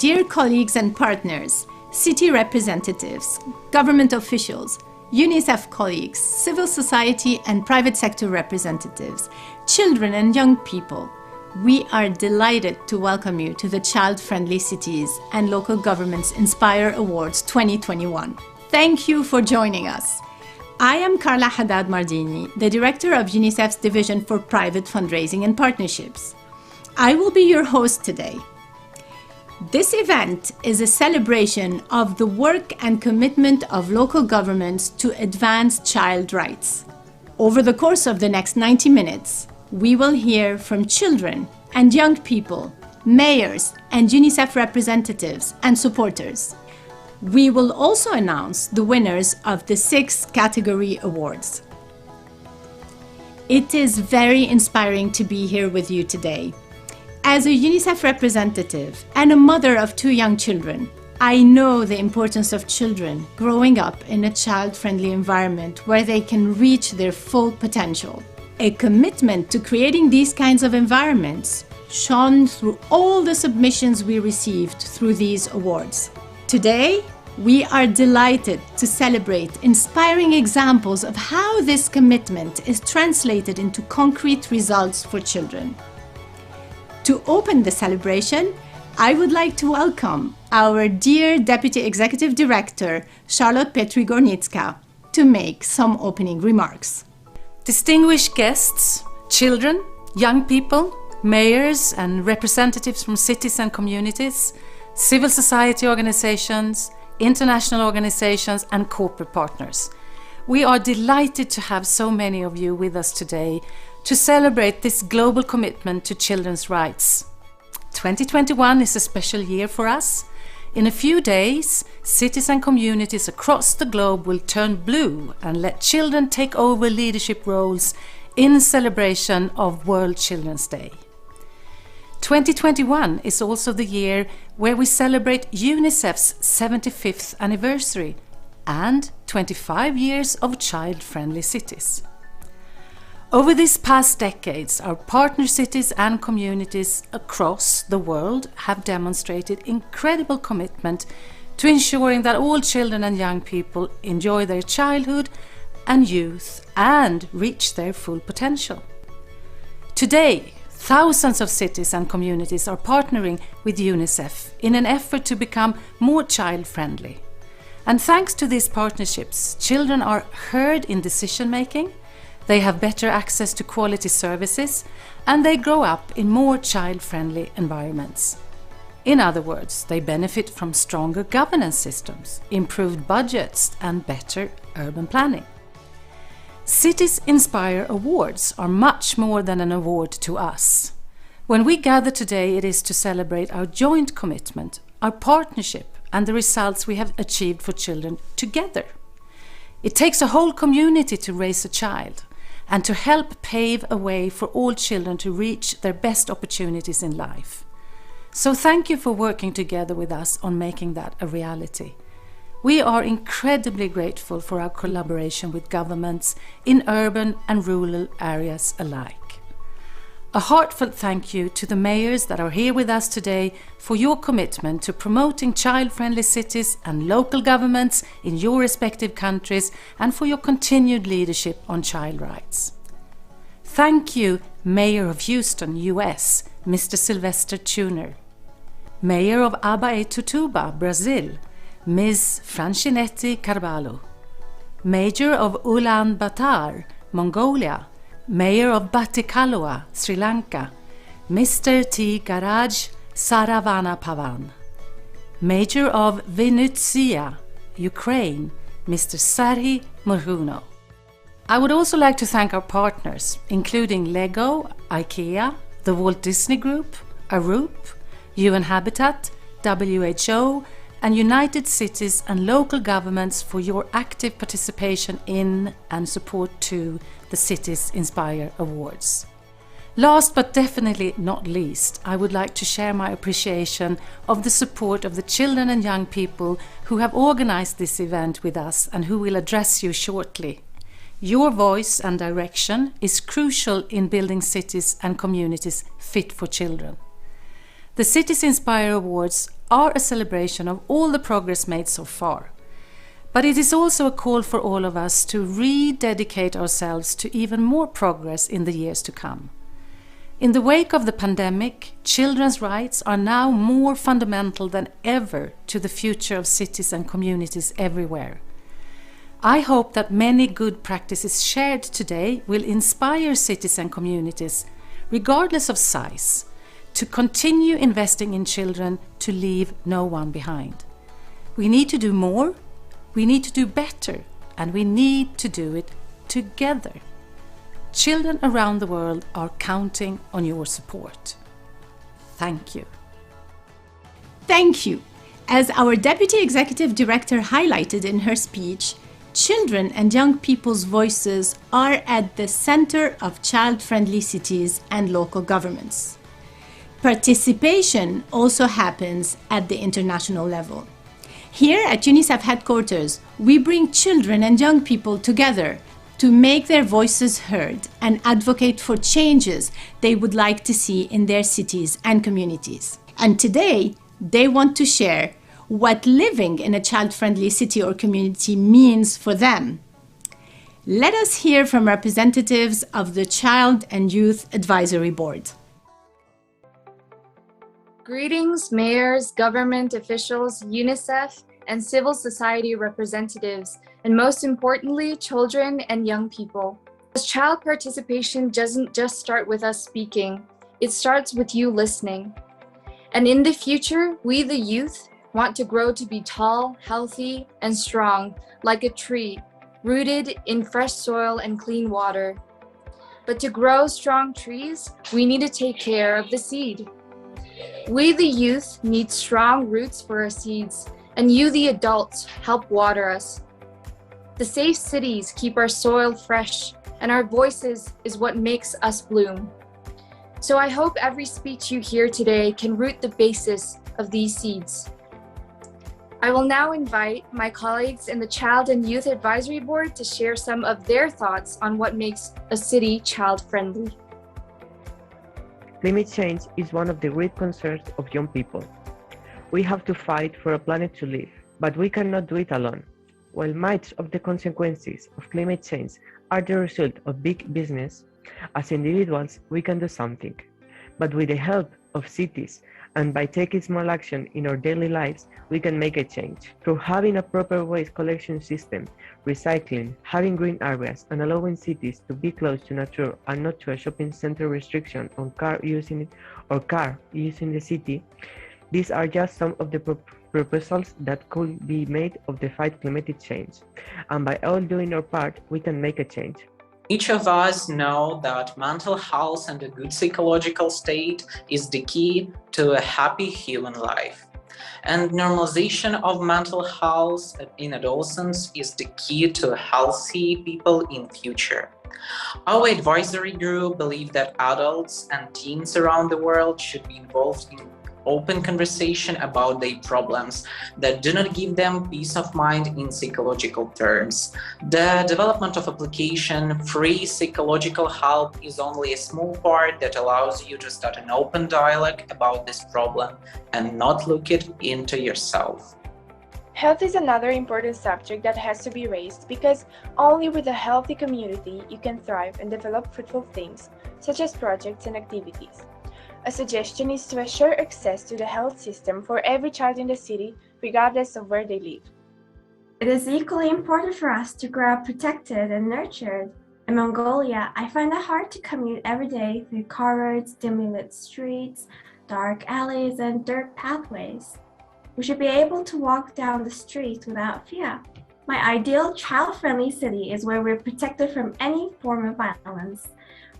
Dear colleagues and partners, city representatives, government officials, UNICEF colleagues, civil society and private sector representatives, children and young people, we are delighted to welcome you to the Child-Friendly Cities and Local Governments Inspire Awards 2021. Thank you for joining us. I am Carla Haddad Mardini, the Director of UNICEF's Division for Private Fundraising and Partnerships. I will be your host today. This event is a celebration of the work and commitment of local governments to advance child rights. Over the course of the next 90 minutes, we will hear from children and young people, mayors and UNICEF representatives and supporters. We will also announce the winners of the 6 category awards. It is very inspiring to be here with you today. As a UNICEF representative and a mother of 2 young children, I know the importance of children growing up in a child-friendly environment where they can reach their full potential. A commitment to creating these kinds of environments shone through all the submissions we received through these awards. Today, we are delighted to celebrate inspiring examples of how this commitment is translated into concrete results for children. To open the celebration, I would like to welcome our dear Deputy Executive Director, Charlotte Petri-Gornicka, to make some opening remarks. Distinguished guests, children, young people, mayors and representatives from cities and communities, civil society organizations, international organizations and corporate partners. We are delighted to have so many of you with us today to celebrate this global commitment to children's rights. 2021 is a special year for us. In a few days, cities and communities across the globe will turn blue and let children take over leadership roles in celebration of World Children's Day. 2021 is also the year where we celebrate UNICEF's 75th anniversary and 25 years of child-friendly cities. Over these past decades, our partner cities and communities across the world have demonstrated incredible commitment to ensuring that all children and young people enjoy their childhood and youth and reach their full potential. Today, thousands of cities and communities are partnering with UNICEF in an effort to become more child-friendly. And thanks to these partnerships, children are heard in decision-making, they have better access to quality services, and they grow up in more child-friendly environments. In other words, they benefit from stronger governance systems, improved budgets, and better urban planning. Cities Inspire Awards are much more than an award to us. When we gather today, it is to celebrate our joint commitment, our partnership, and the results we have achieved for children together. It takes a whole community to raise a child and to help pave a way for all children to reach their best opportunities in life. So thank you for working together with us on making that a reality. We are incredibly grateful for our collaboration with governments in urban and rural areas alike. A heartfelt thank you to the mayors that are here with us today for your commitment to promoting child-friendly cities and local governments in your respective countries and for your continued leadership on child rights. Thank you, Mayor of Houston, US, Mr. Sylvester Tuner. Mayor of Abaetutuba, Brazil, Ms. Francinetti Carvalho. Mayor of Ulaanbaatar, Mongolia, Mayor of Batticaloa, Sri Lanka, Mr. T. Garaj Saravanapavan. Mayor of Vinnytsia, Ukraine, Mr. Serhiy Murhuno. I would also like to thank our partners, including Lego, IKEA, the Walt Disney Group, Arup, UN Habitat, WHO, and United Cities and local governments for your active participation in and support to the Cities Inspire Awards. Last but definitely not least, I would like to share my appreciation of the support of the children and young people who have organized this event with us and who will address you shortly. Your voice and direction is crucial in building cities and communities fit for children. The Cities Inspire Awards are a celebration of all the progress made so far. But it is also a call for all of us to rededicate ourselves to even more progress in the years to come. In the wake of the pandemic, children's rights are now more fundamental than ever to the future of cities and communities everywhere. I hope that many good practices shared today will inspire cities and communities, regardless of size, to continue investing in children to leave no one behind. We need to do more, we need to do better, and we need to do it together. Children around the world are counting on your support. Thank you. Thank you. As our Deputy Executive Director highlighted in her speech, children and young people's voices are at the center of child-friendly cities and local governments. Participation also happens at the international level. Here at UNICEF headquarters, we bring children and young people together to make their voices heard and advocate for changes they would like to see in their cities and communities. And today, they want to share what living in a child-friendly city or community means for them. Let us hear from representatives of the Child and Youth Advisory Board. Greetings, mayors, government officials, UNICEF, and civil society representatives, and most importantly, children and young people. As child participation doesn't just start with us speaking, it starts with you listening. And in the future, we the youth want to grow to be tall, healthy, and strong, like a tree, rooted in fresh soil and clean water. But to grow strong trees, we need to take care of the seed. We, the youth, need strong roots for our seeds, and you, the adults, help water us. The safe cities keep our soil fresh, and our voices is what makes us bloom. So I hope every speech you hear today can root the basis of these seeds. I will now invite my colleagues in the Child and Youth Advisory Board to share some of their thoughts on what makes a city child-friendly. Climate change is one of the great concerns of young people. We have to fight for a planet to live, but we cannot do it alone. While much of the consequences of climate change are the result of big business, as individuals we can do something. But with the help of cities and by taking small action in our daily lives, we can make a change. Through having a proper waste collection system, recycling, having green areas, and allowing cities to be close to nature and not to a shopping center restriction on car using the city, these are just some of the proposals that could be made of the fight climate change. And by all doing our part, we can make a change. Each of us know that mental health and a good psychological state is the key to a happy human life. And normalization of mental health in adolescence is the key to healthy people in future. Our advisory group believes that adults and teens around the world should be involved in open conversation about their problems that do not give them peace of mind in psychological terms. The development of application-free psychological help is only a small part that allows you to start an open dialogue about this problem and not look it into yourself. Health is another important subject that has to be raised because only with a healthy community you can thrive and develop fruitful things, such as projects and activities. A suggestion is to assure access to the health system for every child in the city, regardless of where they live. It is equally important for us to grow up protected and nurtured. In Mongolia, I find it hard to commute every day through car roads, dimly lit streets, dark alleys, and dirt pathways. We should be able to walk down the streets without fear. My ideal child-friendly city is where we're protected from any form of violence,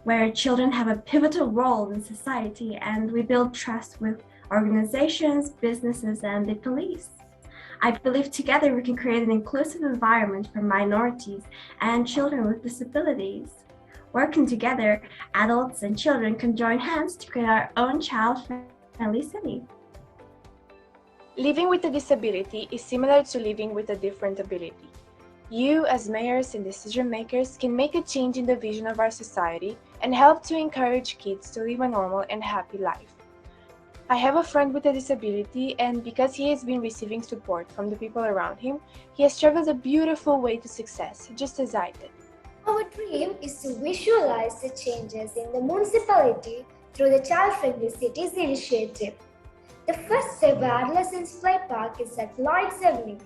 where children have a pivotal role in society and we build trust with organizations, businesses, and the police. I believe together we can create an inclusive environment for minorities and children with disabilities. Working together, adults and children can join hands to create our own child-friendly city. Living with a disability is similar to living with a different ability. You, as mayors and decision makers, can make a change in the vision of our society and help to encourage kids to live a normal and happy life. I have a friend with a disability, and because he has been receiving support from the people around him, he has traveled a beautiful way to success, just as I did. Our dream is to visualize the changes in the municipality through the Child Friendly Cities initiative. The first ever Adolescents Play Park is at Lloyd's Avenue,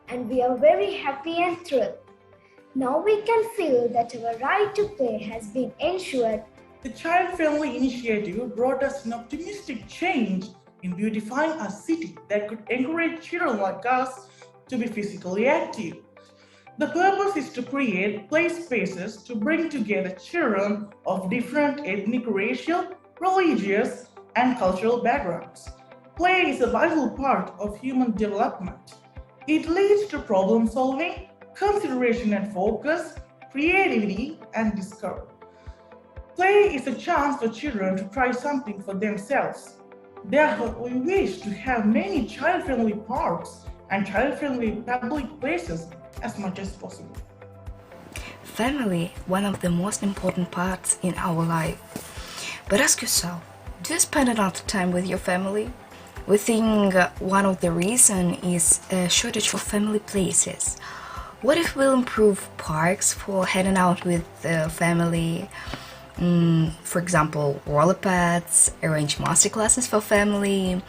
and we are very happy and thrilled. Now we can feel that our right to play has been ensured. The Child Friendly Initiative brought us an optimistic change in beautifying a city that could encourage children like us to be physically active. The purpose is to create play spaces to bring together children of different ethnic, racial, religious, and cultural backgrounds. Play is a vital part of human development. It leads to problem solving, consideration and focus, creativity, and discovery. Play is a chance for children to try something for themselves. Therefore, we wish to have many child-friendly parks and child-friendly public places as much as possible. Family, one of the most important parts in our life. But ask yourself, do you spend enough time with your family? We think one of the reasons is a shortage of family places. What if we'll improve parks for heading out with the family? For example, roller pads, arrange masterclasses for family,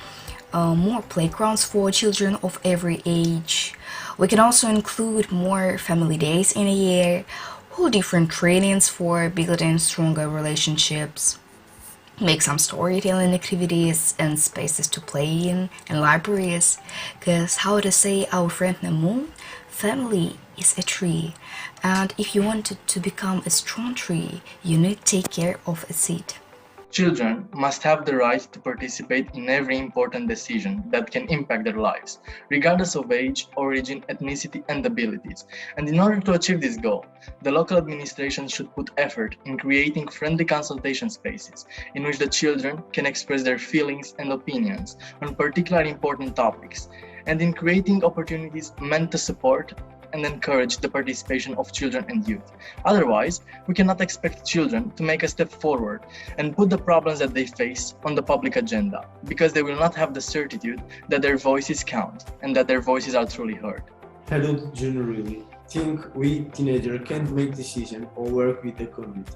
more playgrounds for children of every age. We can also include more family days in a year, hold different trainings for building stronger relationships, make some storytelling activities and spaces to play in, and libraries. Because how to say our friend Namu, family is a tree, and if you want it to become a strong tree, you need to take care of a seed. Children must have the right to participate in every important decision that can impact their lives, regardless of age, origin, ethnicity, and abilities. And in order to achieve this goal, the local administration should put effort in creating friendly consultation spaces in which the children can express their feelings and opinions on particularly important topics, and in creating opportunities meant to support and encourage the participation of children and youth. Otherwise, we cannot expect children to make a step forward and put the problems that they face on the public agenda, because they will not have the certitude that their voices count and that their voices are truly heard. Adults generally think we teenagers can't make decisions or work with the community.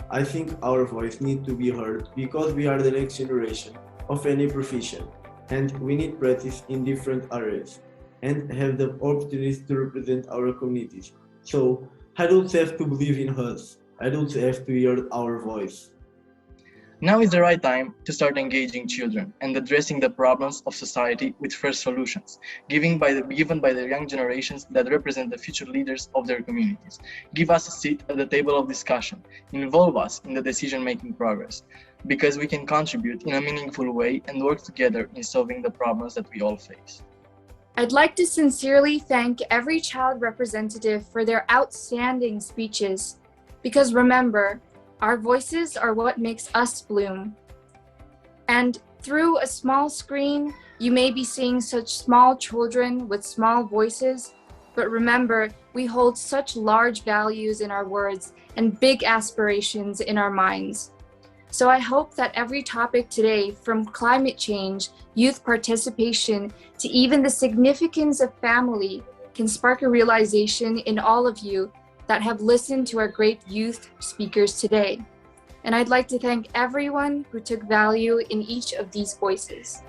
I think our voice needs to be heard because we are the next generation of any profession, and we need practice in different areas and have the opportunities to represent our communities. So, adults have to believe in us. Adults have to hear our voice. Now is the right time to start engaging children and addressing the problems of society with fresh solutions, given by the young generations that represent the future leaders of their communities. Give us a seat at the table of discussion, involve us in the decision-making progress, because we can contribute in a meaningful way and work together in solving the problems that we all face. I'd like to sincerely thank every child representative for their outstanding speeches, because remember, our voices are what makes us bloom. And through a small screen, you may be seeing such small children with small voices, but remember, we hold such large values in our words and big aspirations in our minds. So I hope that every topic today, from climate change, youth participation, to even the significance of family, can spark a realization in all of you that have listened to our great youth speakers today. And I'd like to thank everyone who took value in each of these voices.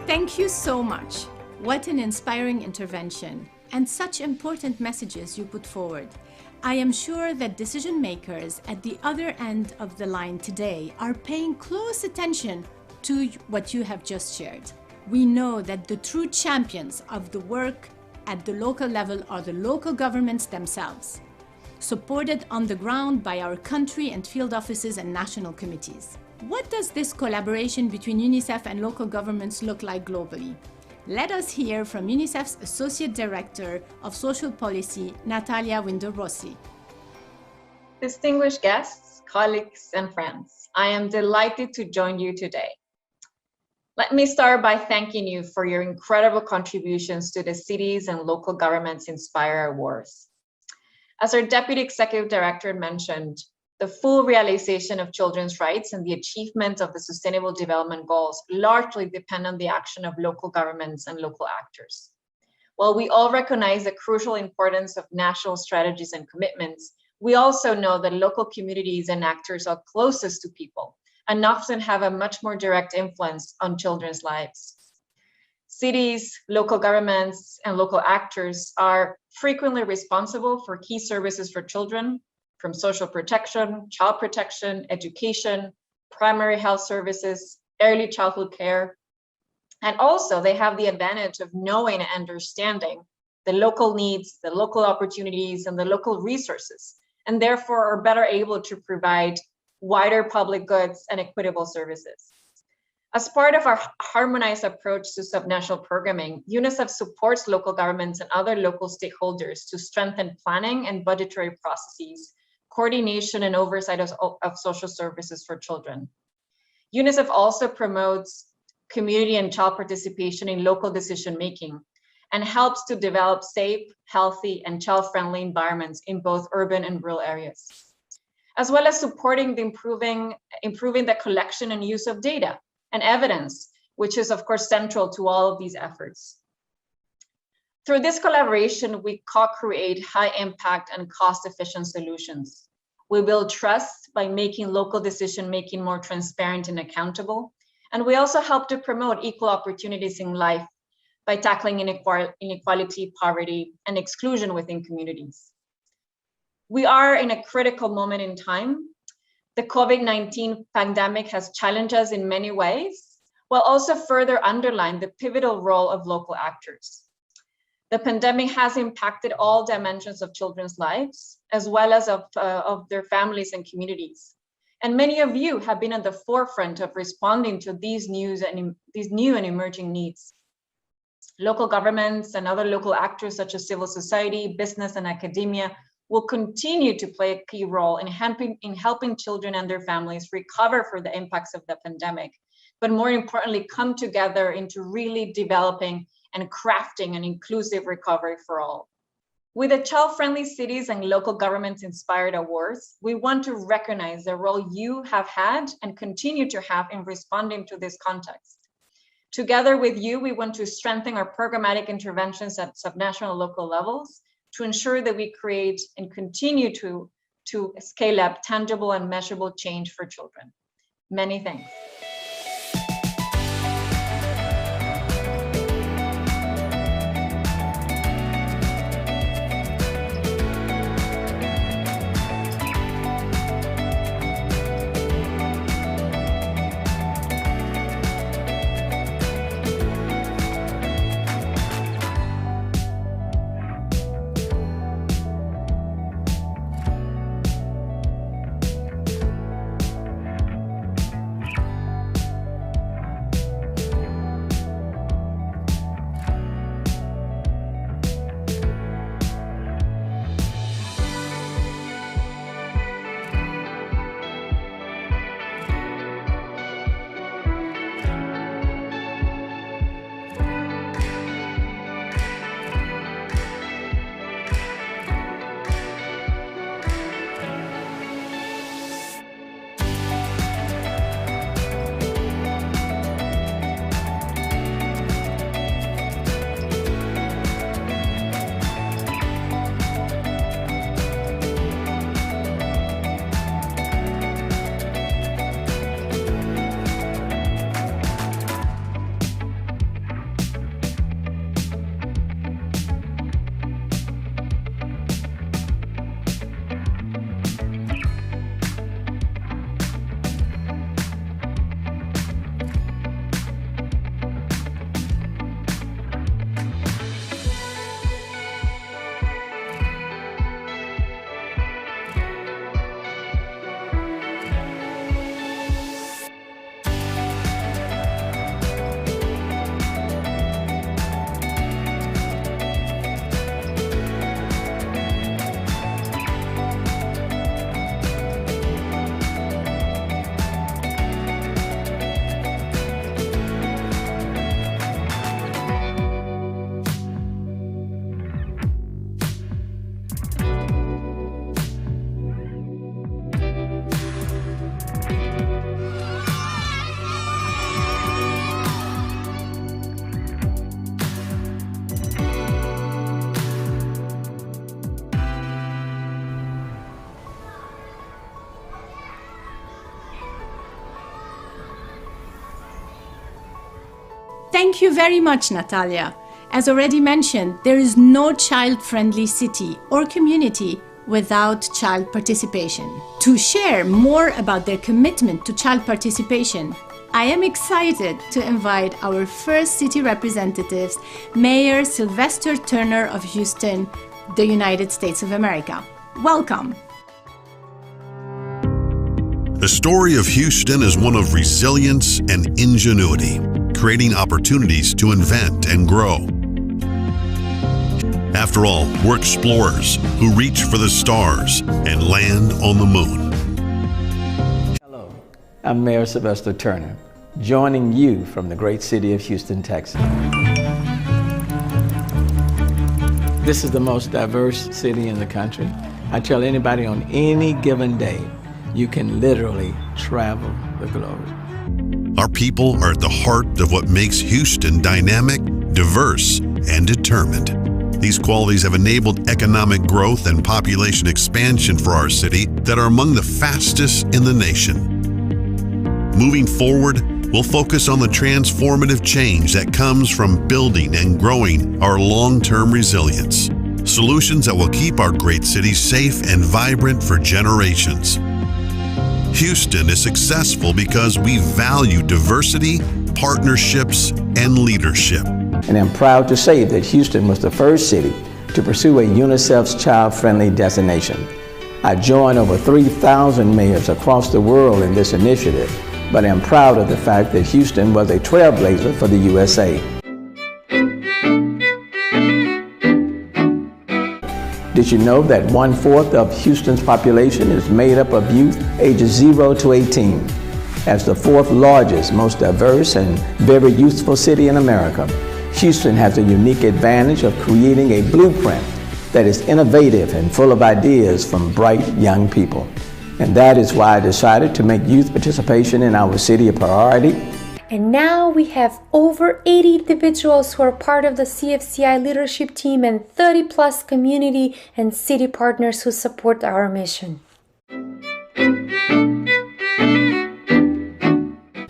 Thank you so much. What an inspiring intervention, and such important messages you put forward. I am sure that decision makers at the other end of the line today are paying close attention to what you have just shared. We know that the true champions of the work at the local level are the local governments themselves, supported on the ground by our country and field offices and national committees. What does this collaboration between UNICEF and local governments look like globally? Let us hear from UNICEF's Associate Director of Social Policy, Natalia Winder-Rossi. Distinguished guests, colleagues, and friends, I am delighted to join you today. Let me start by thanking you for your incredible contributions to the Cities and Local Governments Inspire Awards. As our Deputy Executive Director mentioned, The full realization of children's rights and the achievement of the Sustainable Development Goals largely depend on the action of local governments and local actors. While we all recognize the crucial importance of national strategies and commitments, we also know that local communities and actors are closest to people and often have a much more direct influence on children's lives. Cities, local governments, and local actors are frequently responsible for key services for children, from social protection, child protection, education, primary health services, early childhood care. And also they have the advantage of knowing and understanding the local needs, the local opportunities, and the local resources, and therefore are better able to provide wider public goods and equitable services. As part of our harmonized approach to subnational programming, UNICEF supports local governments and other local stakeholders to strengthen planning and budgetary processes, coordination and oversight of social services for children. UNICEF also promotes community and child participation in local decision-making and helps to develop safe, healthy, and child-friendly environments in both urban and rural areas, as well as supporting the improving the collection and use of data and evidence, which is of course central to all of these efforts. Through this collaboration, we co-create high impact and cost-efficient solutions. We build trust by making local decision-making more transparent and accountable. And we also help to promote equal opportunities in life by tackling inequality, poverty, and exclusion within communities. We are in a critical moment in time. The COVID-19 pandemic has challenged us in many ways, while also further underlined the pivotal role of local actors. The pandemic has impacted all dimensions of children's lives, as well as of their families and communities. And many of you have been at the forefront of responding to these new and emerging needs. Local governments and other local actors such as civil society, business, and academia will continue to play a key role in helping children and their families recover from the impacts of the pandemic, but more importantly, come together into really developing and crafting an inclusive recovery for all. With the Child-Friendly Cities and Local Governments Inspired Awards, we want to recognize the role you have had and continue to have in responding to this context. Together with you, we want to strengthen our programmatic interventions at subnational and local levels to ensure that we create and continue to scale up tangible and measurable change for children. Many thanks. Thank you very much, Natalia. As already mentioned, there is no child-friendly city or community without child participation. To share more about their commitment to child participation, I am excited to invite our first city representatives, Mayor Sylvester Turner of Houston, the United States of America. Welcome. The story of Houston is one of resilience and ingenuity, creating opportunities to invent and grow. After all, we're explorers who reach for the stars and land on the moon. Hello, I'm Mayor Sylvester Turner, joining you from the great city of Houston, Texas. This is the most diverse city in the country. I tell anybody on any given day, you can literally travel the globe. Our people are at the heart of what makes Houston dynamic, diverse, and determined. These qualities have enabled economic growth and population expansion for our city that are among the fastest in the nation. Moving forward, we'll focus on the transformative change that comes from building and growing our long-term resilience. Solutions that will keep our great city safe and vibrant for generations. Houston is successful because we value diversity, partnerships, and leadership. And I'm proud to say that Houston was the first city to pursue a UNICEF's child-friendly designation. I joined over 3,000 mayors across the world in this initiative, but I'm proud of the fact that Houston was a trailblazer for the USA. Did you know that 1/4 of Houston's population is made up of youth ages 0 to 18? As the 4th largest, most diverse, and very youthful city in America, Houston has a unique advantage of creating a blueprint that is innovative and full of ideas from bright young people. And that is why I decided to make youth participation in our city a priority. And now we have over 80 individuals who are part of the CFCI leadership team and 30+ community and city partners who support our mission.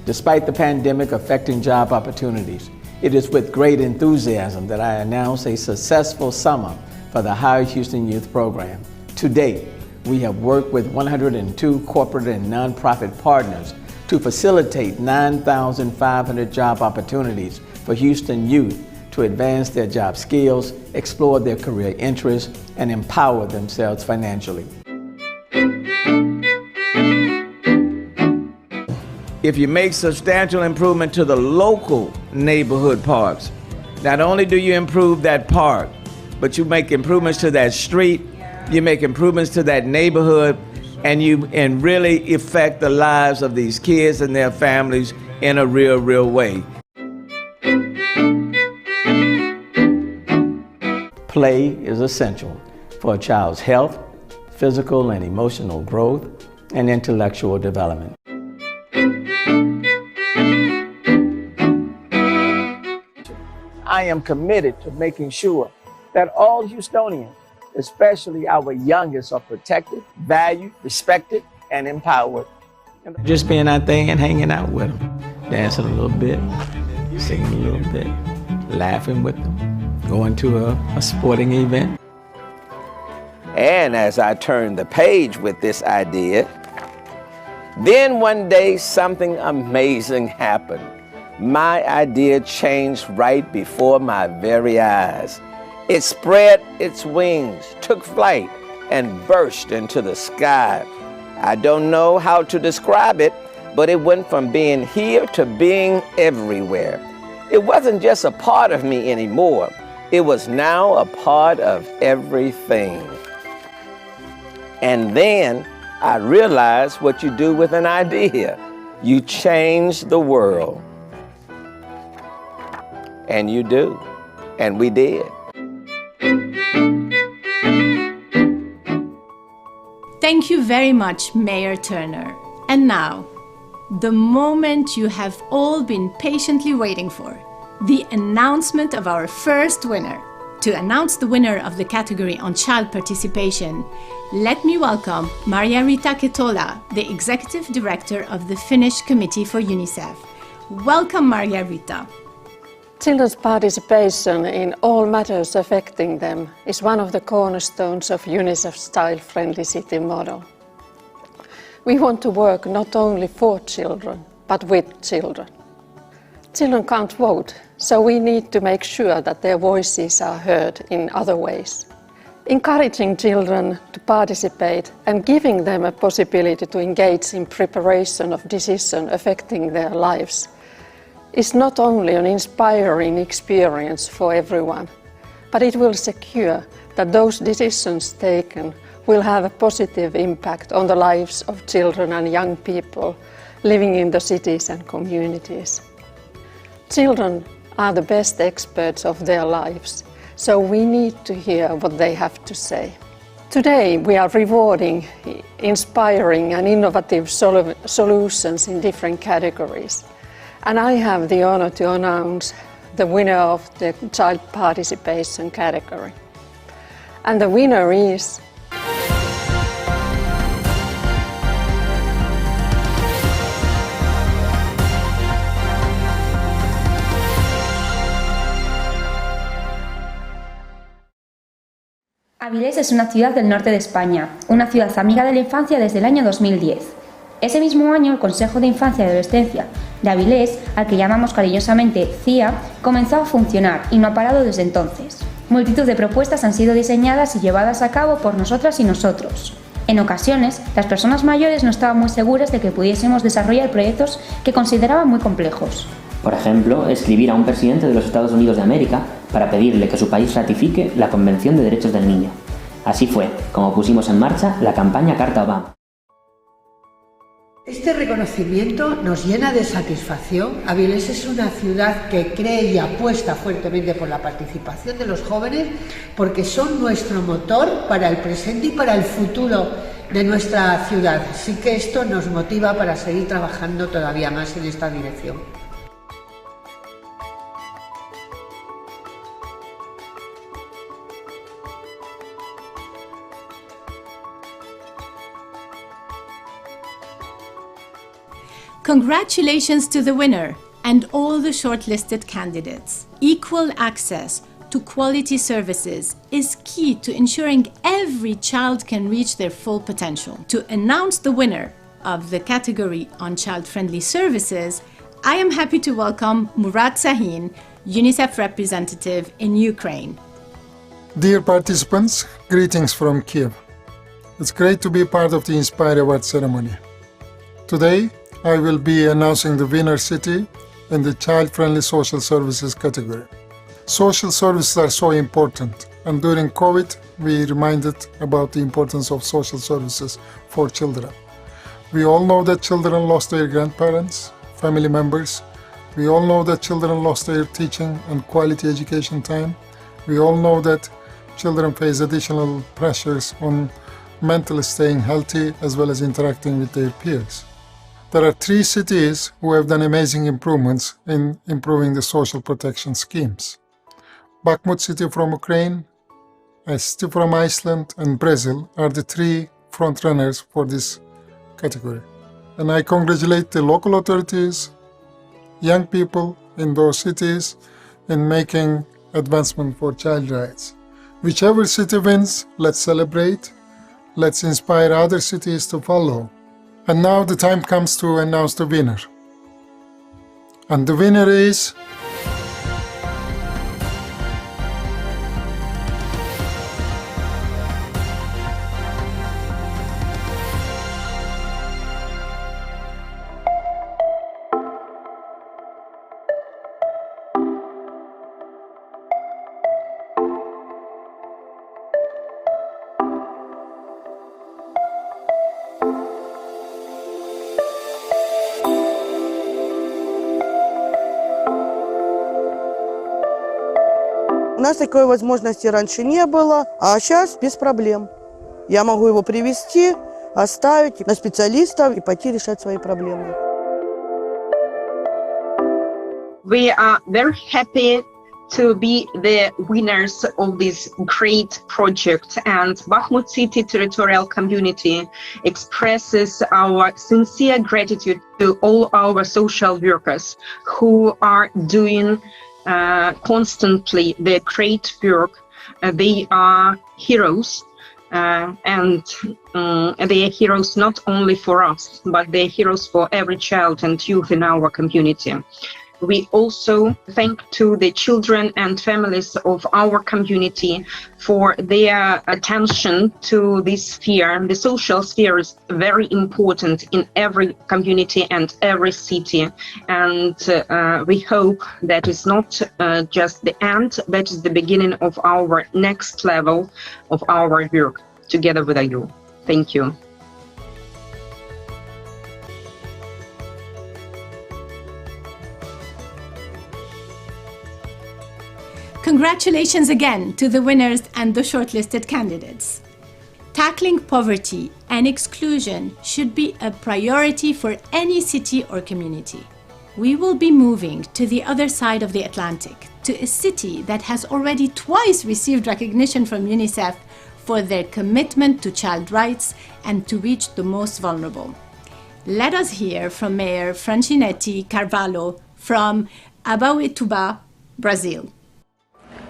Despite the pandemic affecting job opportunities, it is with great enthusiasm that I announce a successful summer for the Higher Houston Youth Program. To date, we have worked with 102 corporate and nonprofit partners to facilitate 9,500 job opportunities for Houston youth to advance their job skills, explore their career interests, and empower themselves financially. If you make substantial improvement to the local neighborhood parks, not only do you improve that park, but you make improvements to that street, you make improvements to that neighborhood, and really affect the lives of these kids and their families in a real way. Play is essential for a child's health, physical and emotional growth, and intellectual development. I am committed to making sure that all Houstonians, especially our youngest, are protected, valued, respected, and empowered. Just being out there and hanging out with them, dancing a little bit, singing a little bit, laughing with them, going to a sporting event. And as I turned the page with this idea, then one day something amazing happened. My idea changed right before my very eyes. It spread its wings, took flight, and burst into the sky. I don't know how to describe it, but it went from being here to being everywhere. It wasn't just a part of me anymore. It was now a part of everything. And then I realized what you do with an idea. You change the world. And you do. And we did. Thank you very much, Mayor Turner. And now, the moment you have all been patiently waiting for, the announcement of our first winner. To announce the winner of the category on child participation, let me welcome Maria Rita Ketola, the Executive Director of the Finnish Committee for UNICEF. Welcome, Maria Rita. Children's participation in all matters affecting them is one of the cornerstones of UNICEF's child-friendly city model. We want to work not only for children, but with children. Children can't vote, so we need to make sure that their voices are heard in other ways. Encouraging children to participate and giving them a possibility to engage in preparation of decisions affecting their lives is not only an inspiring experience for everyone, but it will secure that those decisions taken will have a positive impact on the lives of children and young people living in the cities and communities. Children are the best experts of their lives, so we need to hear what they have to say. Today we are rewarding inspiring and innovative solutions in different categories. And I have the honor to announce the winner of the child participation category. And the winner is Avilés es una ciudad del norte de España, una ciudad amiga de la infancia desde el año 2010. Ese mismo año, el Consejo de Infancia y Adolescencia de Avilés, al que llamamos cariñosamente CIA, comenzó a funcionar y no ha parado desde entonces. Multitud de propuestas han sido diseñadas y llevadas a cabo por nosotras y nosotros. En ocasiones, las personas mayores no estaban muy seguras de que pudiésemos desarrollar proyectos que consideraban muy complejos. Por ejemplo, escribir a un presidente de los Estados Unidos de América para pedirle que su país ratifique la Convención de Derechos del Niño. Así fue como pusimos en marcha la campaña Carta Obama. Este reconocimiento nos llena de satisfacción. Avilés es una ciudad que cree y apuesta fuertemente por la participación de los jóvenes porque son nuestro motor para el presente y para el futuro de nuestra ciudad. Así que esto nos motiva para seguir trabajando todavía más en esta dirección. Congratulations to the winner and all the shortlisted candidates. Equal access to quality services is key to ensuring every child can reach their full potential. To announce the winner of the category on child-friendly services, I am happy to welcome Murat Sahin, UNICEF representative in Ukraine. Dear participants, greetings from Kiev. It's great to be part of the Inspire Award ceremony. Today, I will be announcing the winner city in the child-friendly social services category. Social services are so important, and during COVID, we reminded about the importance of social services for children. We all know that children lost their grandparents, family members. We all know that children lost their teaching and quality education time. We all know that children face additional pressures on mentally staying healthy as well as interacting with their peers. There are 3 cities who have done amazing improvements in improving the social protection schemes. Bakhmut city from Ukraine, a city from Iceland and Brazil are the 3 frontrunners for this category. And I congratulate the local authorities, young people in those cities in making advancement for child rights. Whichever city wins, let's celebrate. Let's inspire other cities to follow. And now the time comes to announce the winner. And the winner is... У нас такой возможности раньше не было, а сейчас без проблем. Я могу его привезти, оставить на специалистов и пойти решать свои проблемы. We are very happy to be the winners of this great project, and Bakhmut City Territorial Community expresses our sincere gratitude to all our social workers who are doing constantly the great work. They are heroes, and they are heroes not only for us, but they are heroes for every child and youth in our community. We also thank to the children and families of our community for their attention to this sphere. The social sphere is very important in every community and every city. And we hope that is not just the end, that is the beginning of our next level of our work together with you. Thank you. Congratulations again to the winners and the shortlisted candidates. Tackling poverty and exclusion should be a priority for any city or community. We will be moving to the other side of the Atlantic, to a city that has already twice received recognition from UNICEF for their commitment to child rights and to reach the most vulnerable. Let us hear from Mayor Francinetti Carvalho from Abauetuba, Brazil.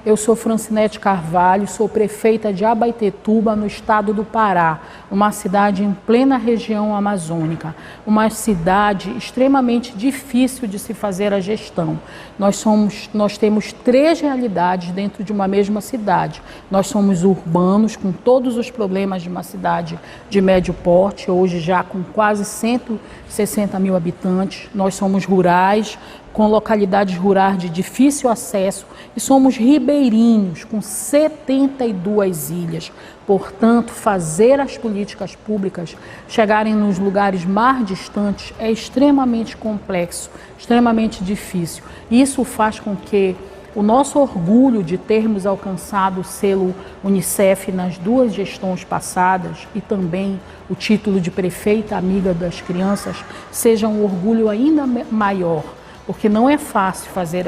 Eu sou Francinete Carvalho, sou prefeita de Abaetetuba, no estado do Pará, uma cidade em plena região amazônica, uma cidade extremamente difícil de se fazer a gestão. Nós temos 3 realidades dentro de uma mesma cidade. Nós somos urbanos, com todos os problemas de uma cidade de médio porte, hoje já com quase 160 mil habitantes. Nós somos rurais, com localidades rurais de difícil acesso, e somos ribeirinhos, com 72 ilhas. Portanto, fazer as políticas públicas chegarem nos lugares mais distantes é extremamente complexo, extremamente difícil. Isso faz com que o nosso orgulho de termos alcançado o selo UNICEF nas 2 gestões passadas e também o título de prefeita amiga das crianças seja um orgulho ainda maior, porque não é fácil fazer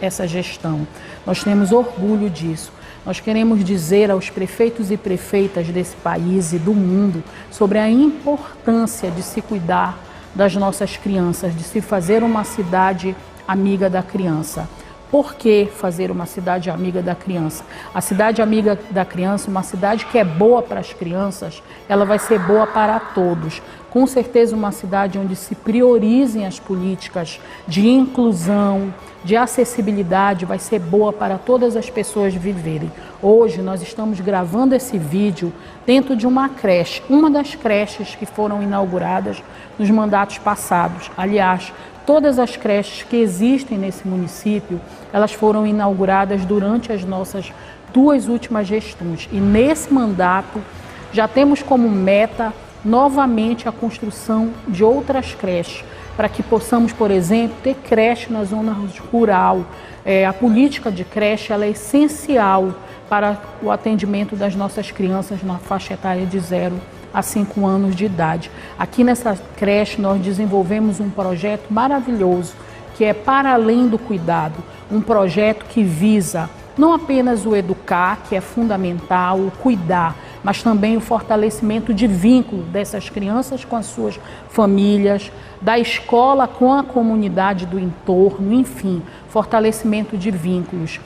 essa gestão. Nós temos orgulho disso. Nós queremos dizer aos prefeitos e prefeitas desse país e do mundo sobre a importância de se cuidar das nossas crianças, de se fazer uma cidade amiga da criança. Por que fazer uma cidade amiga da criança? A cidade amiga da criança, uma cidade que é boa para as crianças, ela vai ser boa para todos. Com certeza uma cidade onde se priorizem as políticas de inclusão, de acessibilidade, vai ser boa para todas as pessoas viverem. Hoje nós estamos gravando esse vídeo dentro de uma creche, uma das creches que foram inauguradas nos mandatos passados. Aliás, todas as creches que existem nesse município, elas foram inauguradas durante as nossas 2 últimas gestões. E nesse mandato já temos como meta novamente a construção de outras creches, para que possamos, por exemplo, ter creche na zona rural. A política de creche ela é essencial para o atendimento das nossas crianças na faixa etária de 0 a 5 anos de idade. Aqui nessa creche nós desenvolvemos um projeto maravilhoso, que é para além do cuidado, um projeto que visa não apenas o educar, que é fundamental, o cuidar, mas também o fortalecimento de vínculo dessas crianças com as suas famílias, da escola com a comunidade do entorno, enfim, fortalecimento de vínculos.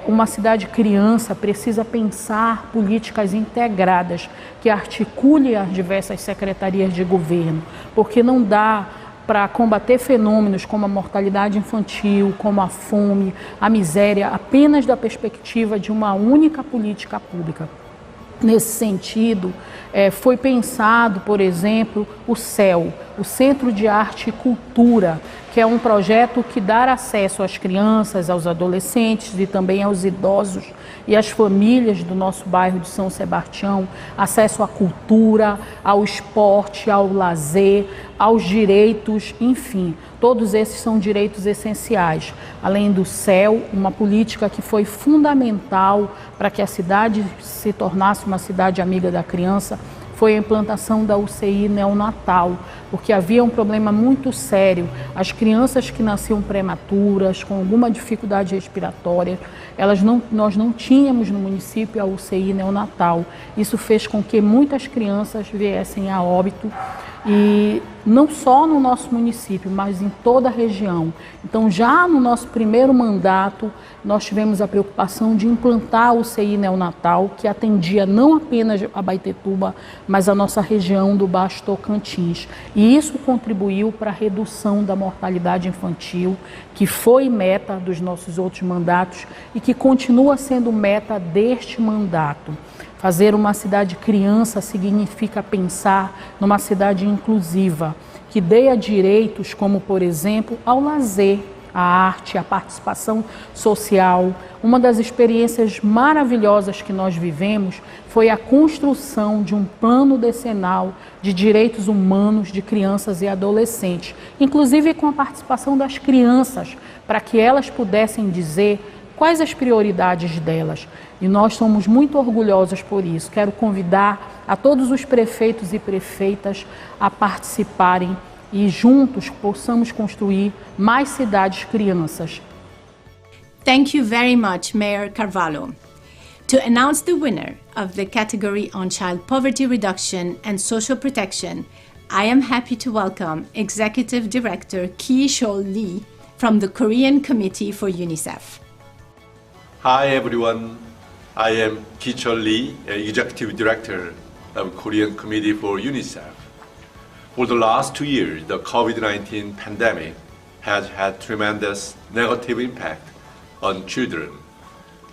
Uma cidade criança precisa pensar políticas integradas que articulem as diversas secretarias de governo, porque não dá para combater fenômenos como a mortalidade infantil, como a fome, a miséria, apenas da perspectiva de uma única política pública. Nesse sentido, foi pensado, por exemplo, o CEL, o Centro de Arte e Cultura, que é um projeto que dá acesso às crianças, aos adolescentes e também aos idosos e às famílias do nosso bairro de São Sebastião, acesso à cultura, ao esporte, ao lazer, aos direitos, enfim, todos esses são direitos essenciais. Além do CEL, uma política que foi fundamental para que a cidade se tornasse uma cidade amiga da criança, foi a implantação da UCI neonatal, porque havia um problema muito sério. As crianças que nasciam prematuras, com alguma dificuldade respiratória, nós não tínhamos no município a UCI neonatal. Isso fez com que muitas crianças viessem a óbito, e não só no nosso município, mas em toda a região. Então, já no nosso primeiro mandato, nós tivemos a preocupação de implantar a UCI neonatal, que atendia não apenas a Abaetetuba, mas a nossa região do Baixo Tocantins. E isso contribuiu para a redução da mortalidade infantil, que foi meta dos nossos outros mandatos e que continua sendo meta deste mandato. Fazer uma cidade criança significa pensar numa cidade inclusiva, que dê direitos como, por exemplo, ao lazer, à arte, à participação social. Uma das experiências maravilhosas que nós vivemos foi a construção de um plano decenal de direitos humanos de crianças e adolescentes, inclusive com a participação das crianças, para que elas pudessem dizer quais as prioridades delas. E nós somos muito orgulhosos por isso. Quero convidar a todos os prefeitos e prefeitas a participarem e juntos possamos construir mais cidades crianças. Thank you very much, Mayor Carvalho. To announce the winner of the category on child poverty reduction and social protection, I am happy to welcome Executive Director Ki-Chol Lee from the Korean Committee for UNICEF. Hi everyone, I am Ki-Chol Lee, Executive Director of Korean Committee for UNICEF. For the last 2 years, the COVID-19 pandemic has had tremendous negative impact on children.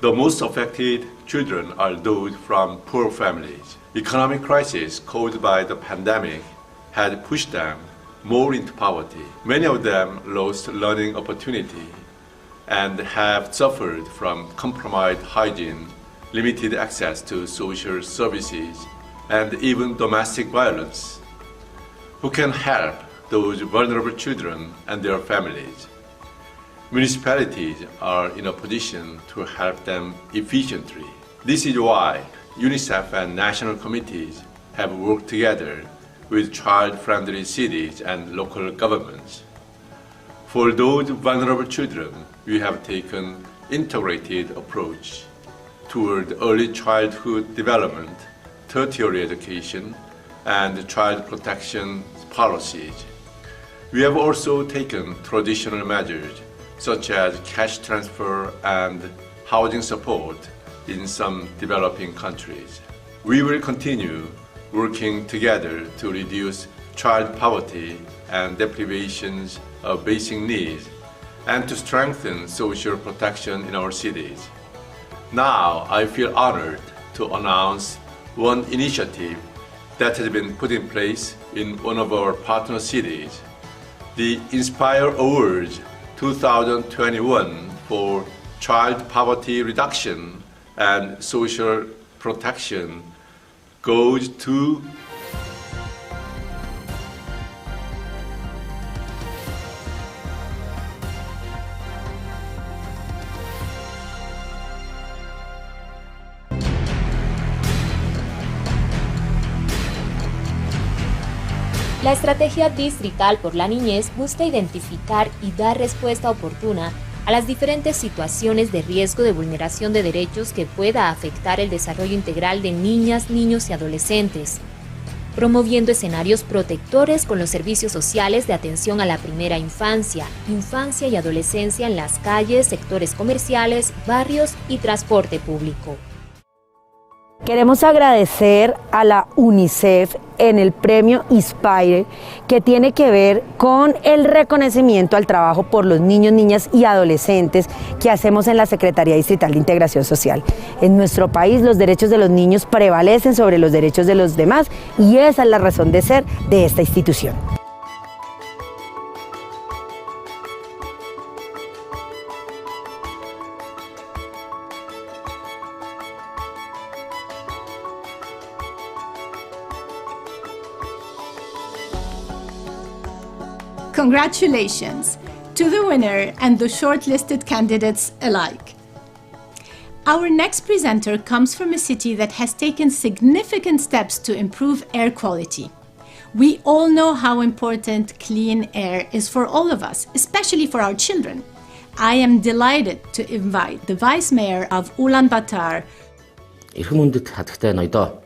The most affected children are those from poor families. Economic crisis caused by the pandemic had pushed them more into poverty. Many of them lost learning opportunity and have suffered from compromised hygiene, limited access to social services, and even domestic violence. Who can help those vulnerable children and their families? Municipalities are in a position to help them efficiently. This is why UNICEF and national committees have worked together with child-friendly cities and local governments. For those vulnerable children, we have taken integrated approach toward early childhood development, tertiary education, and child protection policies. We have also taken traditional measures such as cash transfer and housing support in some developing countries. We will continue working together to reduce child poverty and deprivations of basic needs and to strengthen social protection in our cities. Now, I feel honored to announce one initiative that has been put in place in one of our partner cities, the Inspire Awards 2021 for Child Poverty Reduction and Social Protection goes to La Estrategia Distrital por la Niñez busca identificar y dar respuesta oportuna a las diferentes situaciones de riesgo de vulneración de derechos que pueda afectar el desarrollo integral de niñas, niños y adolescentes, promoviendo escenarios protectores con los servicios sociales de atención a la primera infancia, infancia y adolescencia en las calles, sectores comerciales, barrios y transporte público. Queremos agradecer a la UNICEF en el premio Inspire, que tiene que ver con el reconocimiento al trabajo por los niños, niñas y adolescentes que hacemos en la Secretaría Distrital de Integración Social. En nuestro país los derechos de los niños prevalecen sobre los derechos de los demás y esa es la razón de ser de esta institución. Congratulations to the winner and the shortlisted candidates alike. Our next presenter comes from a city that has taken significant steps to improve air quality. We all know how important clean air is for all of us, especially for our children. I am delighted to invite the Vice Mayor of Ulaanbaatar. Эрхэм үндэт хатагтай ноёдоо.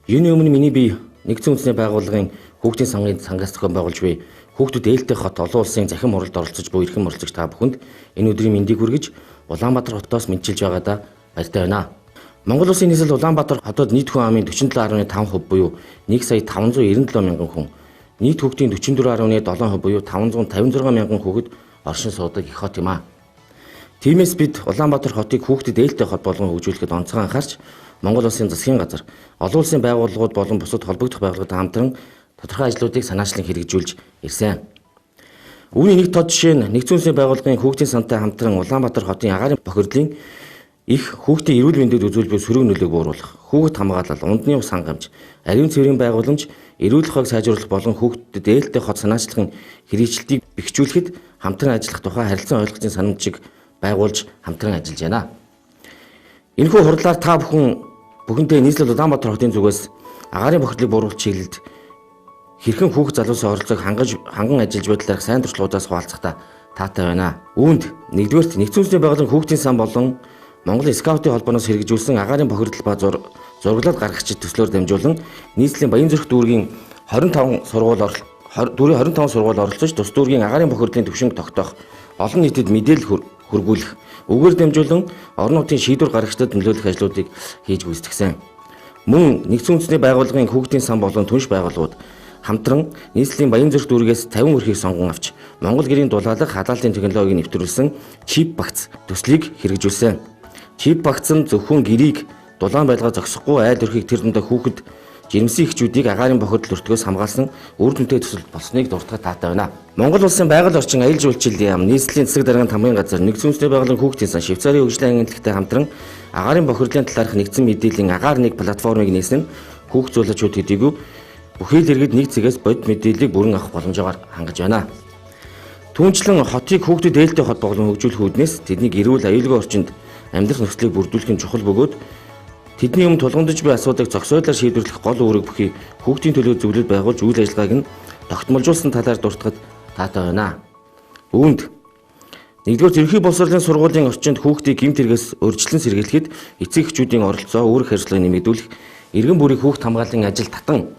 Юуны өмнө миний бие нэгдсэн үндэсний байгууллагын хүүхдийн сангаас зохион байгуулж буй хүүхдүүд ээлтэй хот олон улсын захин уралд оролцож буй эрхэм оролцогч та бүхэнд энэ өдрийн мэндийг хүргэж Улаанбаатар хотоос мэдчилж байгаадаа баяртай байна. Монгол улсын нийслэл Улаанбаатар хотод нийт хүн амын 47.5% буюу 1,597,000 мянган хүн, нийт хүүхдийн 44.7% буюу 556,000 хүүхэд оршин суудаг их хот юм а. Тиймээс бид Улаанбаатар хотыг хүүхдэд ээлтэй хот болгон хөгжүүлэхэд онцгой анхаарч Монгол улсын засгийн газар, олон улсын байгууллагууд болон бусад холбогдох байгууллагууд хамтран тодорхой ажлуудыг санаачлан хэрэгжүүлж ирсэн. Үүний нэг тод жишээ нь нэгдсэн үндэсний байгууллагын хүүхдийн сантай хамтран Улаанбаатар хотын агаарын бохирдлын их хүүхдийн эрүүл мэндэд үзүүлж буй сөрөг нөлөөг бууруулах, хүүхэд хамгаалал, унтны ус хангамж, ариун цэврийн байгууламж, эрүүл ухааг сайжруулах болон хүүхдэд ээлтэй хот санаачлахын хэрэгжилтийг бэхжүүлэхэд хамтран ажиллах тухай харилцан ойлголтын санамжийг байгуулж хамтран ажиллаж байна. Энэхүү хурлаар та бүхэндээ нийслэл Улаанбаатар хотын зүгээс агаарын бохирдлыг бууруулах чиглэлд хэрхэн хүүхд залуусын оролцоог ханган ажиллаж байдлаар сайн туршлагуудаас хуваалцахдаа таатай байна. Үүнд нэгдүгээрт нэгдсэн үндэсний байгууллагын хүүхдийн сан болон Монгол скаутын холбооноос хэрэгжүүлсэн агаарын бохирдол ба зураглаад гаргагчид төслөөр дамжуулан нийслэлийн Баян зүрх дүүргийн 25 сургууль оролцож тус дүүргийн агаарын бохирдлын төвшинг тогтоох, олон нийтэд мэдээлэл хүргүүлэх, үгээр дамжуулан орон нутгийн шийдвэр гаргагчдад нөлөөлөх ажлуудыг хийж гүйцэтгэсэн. Мөн нэгдсэн үндэсний байгууллагын хүүхдийн сан болон түнш байгууллагууд хамтран нийслэлийн Баян зүрх дүүргээс 50 өрхийг сонгон авч Монгол гэрийн дулаалга хадаалтын технологиг нэвтрүүлсэн чип багц төслийг хэрэгжүүлсэн. Чип багц нь зөвхөн гэрийг дулаан байлгаа зогсохгүй айл өрхийг тэр дундаа хүүхэд жирэмсэн эхчүүдийг агаарын бохирдол өртгөөс хамгаалсан үр дүнтэй төсөл болсныг дуртахад таатай байна. Монгол улсын байгаль орчин аюул жуулчлалын яам, нийслэлийн засаг даргын тамгын газар, нэгдсэн үндэсний байгууллагын хүүхдийн сан, Швейцарын хөгжлийн агентлагтай хамтран агаарын бохирдлын талаарх нэгдсэн мэдээллийн агаар нэг платформыг нээсэн хүүхд зуйлачууд хэдийгүй бүхий л иргэд нэг цэгээс бодит мэдээллийг бүрэн авах боломжоор хангаж байна. Түүнчлэн хотыг хүүхдэд ээлтэй хот болгон хөгжүүлэх үүднээс тэднийг эрүүл аюулгүй орчинд амьдрах нөхцөлийг бүрдүүлэх нь чухал бөгөөд тэдний өмнө тулгамдж буй асуудыг зохисойлоор шийдвэрлэх гол үүрэг бүхий хүүхдийн төлөө зөвлөлд байгуулж үйл ажиллагааг нь тогтмолжуулсан талаар дуртахад таатай байна. Үүнд нэгдүгээр ерөнхий боловсролын сургуулийн орчинд хүүхдийг гэмт хэрэгээс урьдчилан сэргийлэхэд эцэг эхчүүдийн оролцоо, үүрэг хариуцлагыг нэмэгдүүлэх, иргэн бүрийн хүүхд хамгааллын ажилд татан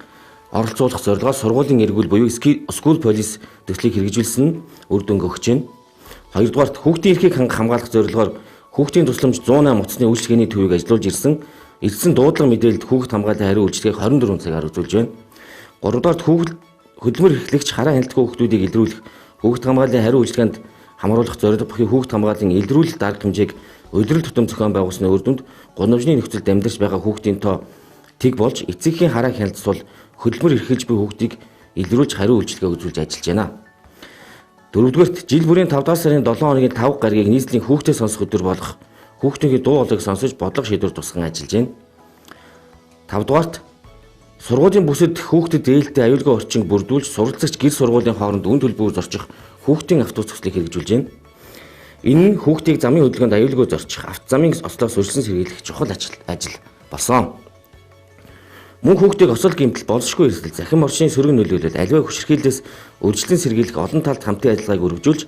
оролцуулах зорилгоор сургуулийн эргүүл буюу school police төслийг хэрэгжүүлсэн нь үр дүнг өгч байна. Хоёрдугаарт хүүхдийн эрхийг хамгаалах зорилгоор хүүхдийн тусламж 108 утасны үйлчилгээний төвийг ажиллуулж ирсэн дуудлага мэдээлэлд хүүхд хамгааллын хариу үйлчилгээг 24 цагаар үзүүлж байна. Гуравдугаарт хөдөлмөр эрхлэгч хараа хяналтгүй хүүхдүүдийг илрүүлэх, хүүхд хамгааллын хариу үйлчилгээнд хамруулах зорилго бүхий хүүхд хамгааллын илрүүлэлт арга хэмжээг удирдал тутам зохион байгуулсны үр дүнд гудамжны нөхцөлд амьдарч байгаа хүүхдийн тоо тэг болж эцэгхийн хараа хяналтцвал хөдөлмөр эрхэлж буй хүүхдийг илрүүлж хариу үйлчилгээ үзүүлж ажиллаж байна. Дөрөвдүгээрт жил бүрийн 5 сарын 7 хоногийн 5 гарагийг нийслэлийн хүүхдэд сонсох өдөр болох хүүхдийн дуу хоолойг сонсож бодлого шийдвэр тусган ажиллаж байна. 5-дугаарт сургуулийн бүсэд хүүхдэд ээлтэй аюулгүй орчинг бүрдүүлж суралцагч гэр сургуулийн хооронд үн төлбөр зорчих хүүхдийн автобус төслийг хэрэгжүүлж байна. Энэ нь хүүхдийг замын хөдөлгөөнд аюулгүй зорчих, автозамын ослоос урьдчилан сэргийлэх чухал ажил болсон. Мөн хүүхдийг осол гэмтэл, болшгүй эрсдэл, захин орчны сөрөг нөлөөлөл, аливаа хүчирхийллээс урьдчилан сэргийлэх олон талт хамтын ажиллагааг өргөжүүлж,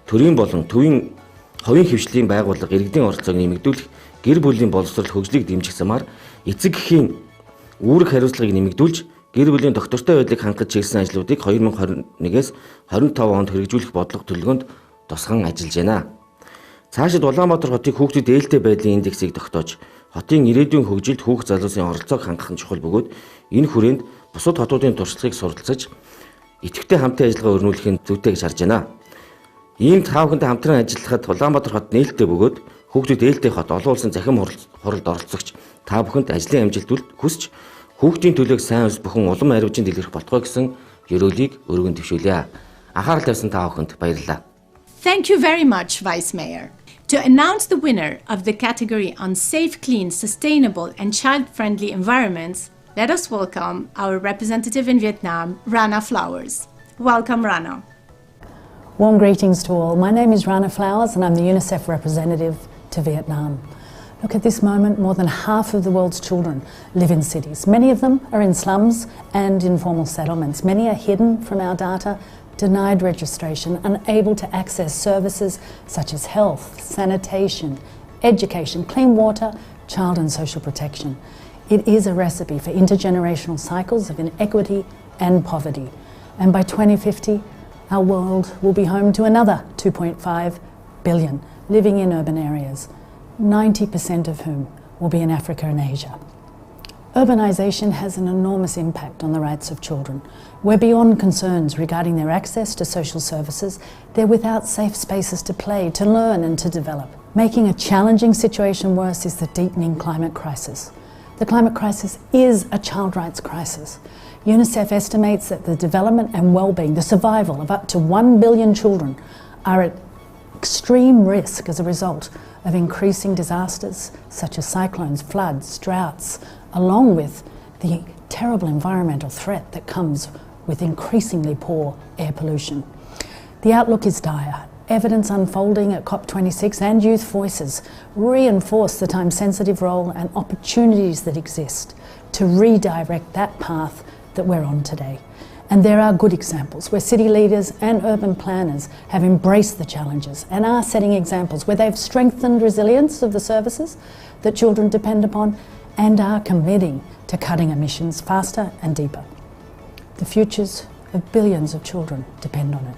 төрийн болон төвийн ховын хвшлийн байгууллага иргэдийн оролцоог нэмэгдүүлэх, гэр бүлийн боловсрол хөгжлийг дэмжих замаар эцэг эхийн үүрэг хариуцлагыг нэмэгдүүлж, гэр бүлийн доктортой байдлыг хангаж чиглэсэн ажлуудыг 2021-с 25 онд хэрэгжүүлэх бодлого төлөвлөгөөнд тусган ажиллаж байна. Цаашид Улаанбаатар хотыг хүүхдэд ээлтэй байдлын индексийг тогтоож, хотын ирээдүйн хөгжилд хүүхд залуусын оролцоог хангах нь чухал бөгөөд энэ хүрээнд бусад хотуудын туршлагыг суралцаж идэвхтэй хамтын ажиллагаа өрнүүлэх нь зүйтэй гэж харж байна. Ийм таавхантай хамтран ажиллахад Улаанбаатар хот нээлттэй бөгөөд хүүхдүүд ээлтэй хот олон улсын захин хуралд оролцогч та бүхэнд ажлын амжилт хүсч хүүхдийн төлөөг сайн ус бүхэн улам ариужин дэлгэрэх болтгой гэсэн ёроолыг өргөн төвшүүлье. Анхаарал тавьсан та бүхэнд баярлалаа. Thank you very much, Vice Mayor. To announce the winner of the category on safe, clean, sustainable and child-friendly environments, let us welcome our representative in Vietnam, Rana Flowers. Welcome, Rana. Warm greetings to all. My name is Rana Flowers and I'm the UNICEF representative to Vietnam. Look, at this moment, more than half of the world's children live in cities. Many of them are in slums and informal settlements. Many are hidden from our data, denied registration, unable to access services such as health, sanitation, education, clean water, child and social protection. It is a recipe for intergenerational cycles of inequity and poverty. And by 2050, our world will be home to another 2.5 billion living in urban areas, 90% of whom will be in Africa and Asia. Urbanisation has an enormous impact on the rights of children. We're beyond concerns regarding their access to social services. They're without safe spaces to play, to learn and to develop. Making a challenging situation worse is the deepening climate crisis. The climate crisis is a child rights crisis. UNICEF estimates that the development and well-being, the survival of up to 1 billion children are at extreme risk as a result of increasing disasters such as cyclones, floods, droughts, along with the terrible environmental threat that comes with increasingly poor air pollution. The outlook is dire. Evidence unfolding at COP26 and youth voices reinforce the time-sensitive role and opportunities that exist to redirect that path that we're on today. And there are good examples where city leaders and urban planners have embraced the challenges and are setting examples where they've strengthened resilience of the services that children depend upon and are committing to cutting emissions faster and deeper. The futures of billions of children depend on it.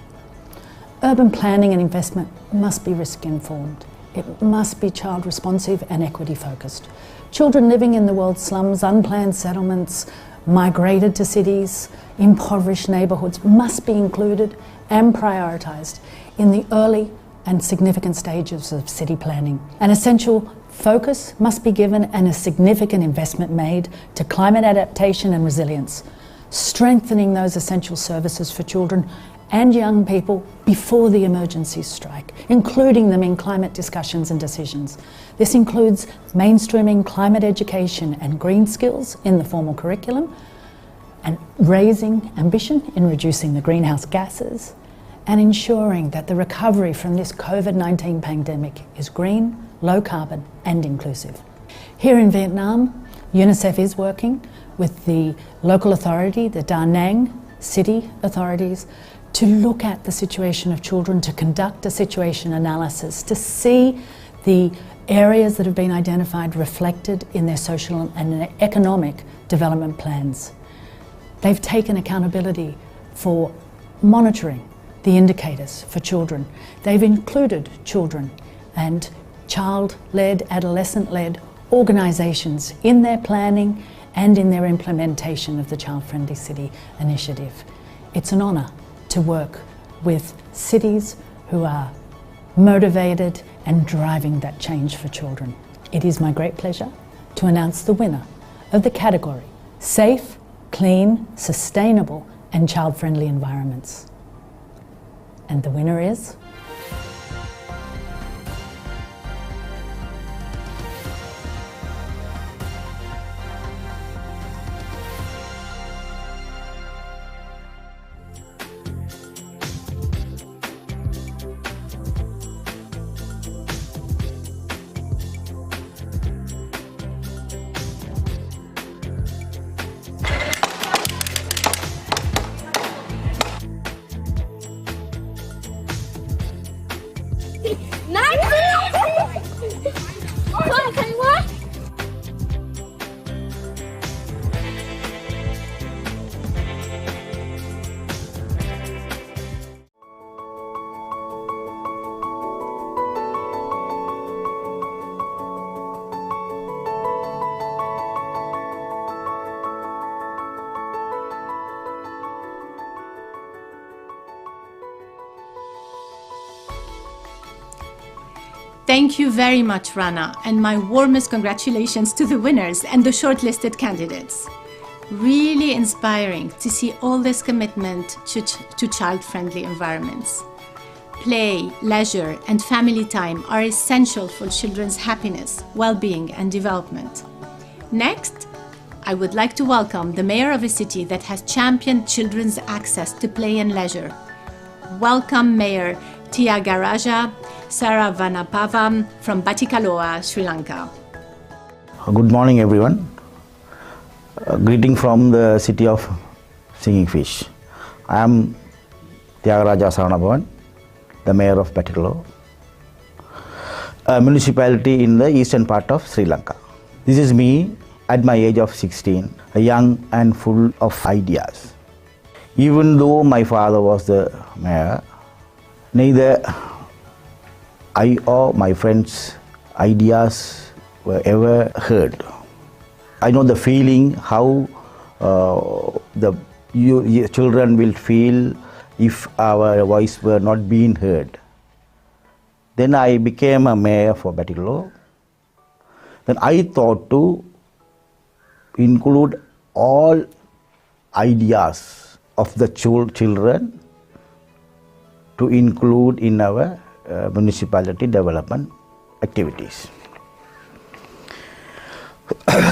Urban planning and investment must be risk-informed. It must be child-responsive and equity-focused. Children living in the world's slums, unplanned settlements, migrated to cities, impoverished neighbourhoods must be included and prioritised in the early and significant stages of city planning. An essential focus must be given and a significant investment made to climate adaptation and resilience, strengthening those essential services for children and young people before the emergencies strike, including them in climate discussions and decisions. This includes mainstreaming climate education and green skills in the formal curriculum, and raising ambition in reducing the greenhouse gases, and ensuring that the recovery from this COVID-19 pandemic is green, low carbon and inclusive. Here in Vietnam, UNICEF is working with the local authority, the Da Nang city authorities, to look at the situation of children, to conduct a situation analysis, to see the areas that have been identified reflected in their social and economic development plans. They've taken accountability for monitoring the indicators for children. They've included children and child-led, adolescent-led organisations in their planning and in their implementation of the Child Friendly City initiative. It's an honour to work with cities who are motivated and driving that change for children. It is my great pleasure to announce the winner of the category Safe, Clean, Sustainable and Child-Friendly Environments. And the winner is... Thank you very much, Rana, and my warmest congratulations to the winners and the shortlisted candidates. Really inspiring to see all this commitment to child-friendly environments. Play, leisure, and family time are essential for children's happiness, well-being, and development. Next, I would like to welcome the mayor of a city that has championed children's access to play and leisure. Welcome, Mayor Tyagaraja Saravapavam from Batticaloa, Sri Lanka. Good morning, everyone. Greeting from the city of Singing Fish. I am Tyagaraja Saranabavan, the mayor of Batticaloa, a municipality in the eastern part of Sri Lanka. This is me at my age of 16, young and full of ideas. Even though my father was the mayor, neither I or my friends' ideas were ever heard. I know the feeling how the children will feel if our voice were not being heard. Then I became a mayor for Batticaloa. Then I thought to include all ideas of the children to include in our municipality development activities.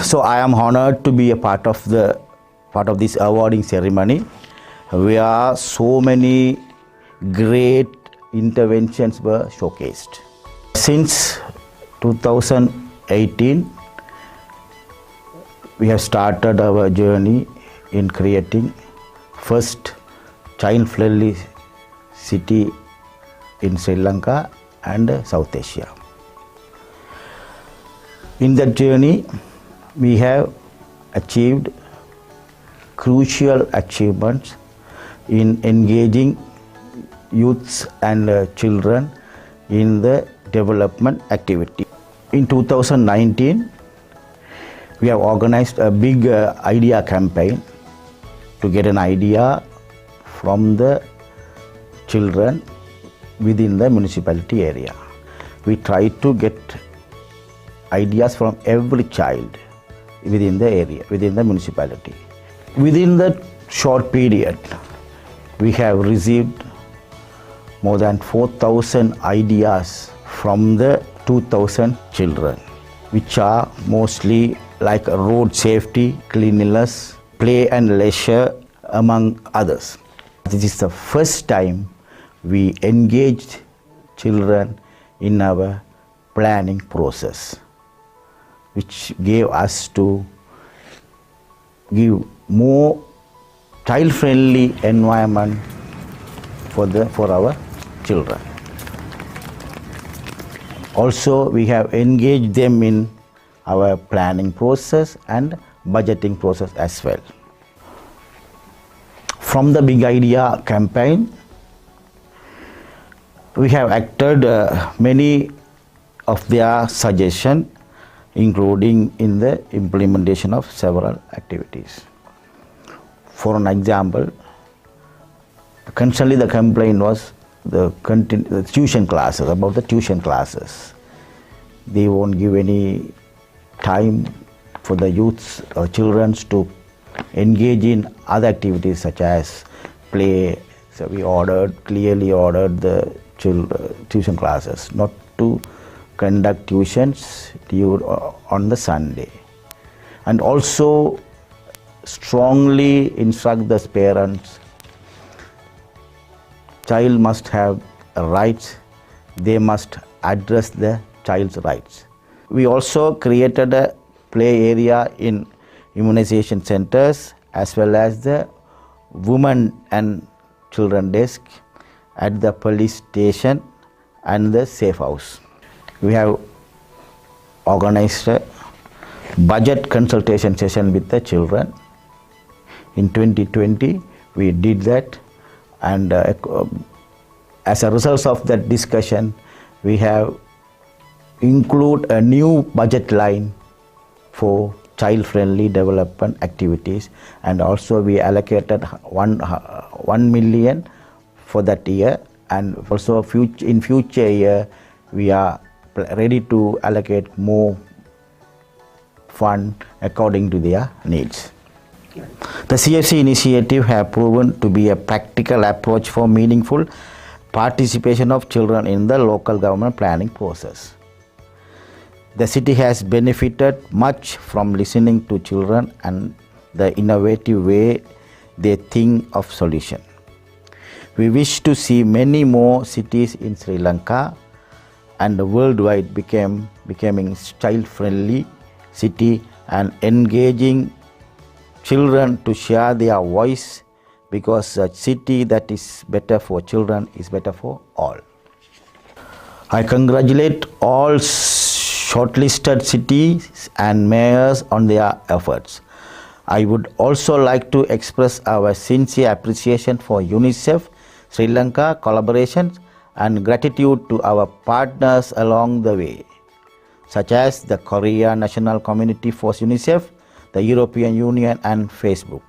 So I am honored to be a part of this awarding ceremony, where so many great interventions were showcased. Since 2018, we have started our journey in creating first child-friendly city in Sri Lanka and South Asia. In that journey, we have achieved crucial achievements in engaging youths and children in the development activity. In 2019, we have organized a big idea campaign to get an idea from the children within the municipality area. We try to get ideas from every child within the area, within the municipality. Within the short period, we have received more than 4,000 ideas from the 2,000 children, which are mostly like road safety, cleanliness, play and leisure, among others. This is the first time we engaged children in our planning process, which gave us to give more child-friendly environment for our children. Also, we have engaged them in our planning process and budgeting process as well. From the Big Idea campaign, we have acted many of their suggestions, including in the implementation of several activities. For an example, constantly the complaint was the tuition classes, about the tuition classes. They won't give any time for the youths or children to engage in other activities such as play. So we clearly ordered the tuition classes not to conduct tuitions on the Sunday, and also strongly instruct the parents, child must have rights, they must address the child's rights. We also created a play area in immunization centers as well as the women and children desk at the police station and the safe house. We have organized a budget consultation session with the children. In 2020, we did that, and as a result of that discussion, we have included a new budget line for child-friendly development activities, and also we allocated 1 million for that year, and also in future year we are ready to allocate more fund according to their needs. The CFC initiative has proven to be a practical approach for meaningful participation of children in the local government planning process. The city has benefited much from listening to children and the innovative way they think of solution. We wish to see many more cities in Sri Lanka and worldwide becoming child-friendly city and engaging children to share their voice, because a city that is better for children is better for all. I congratulate all shortlisted cities and mayors on their efforts. I would also like to express our sincere appreciation for UNICEF Sri Lanka collaborations and gratitude to our partners along the way, such as the Korea National Community for UNICEF, the European Union and Facebook.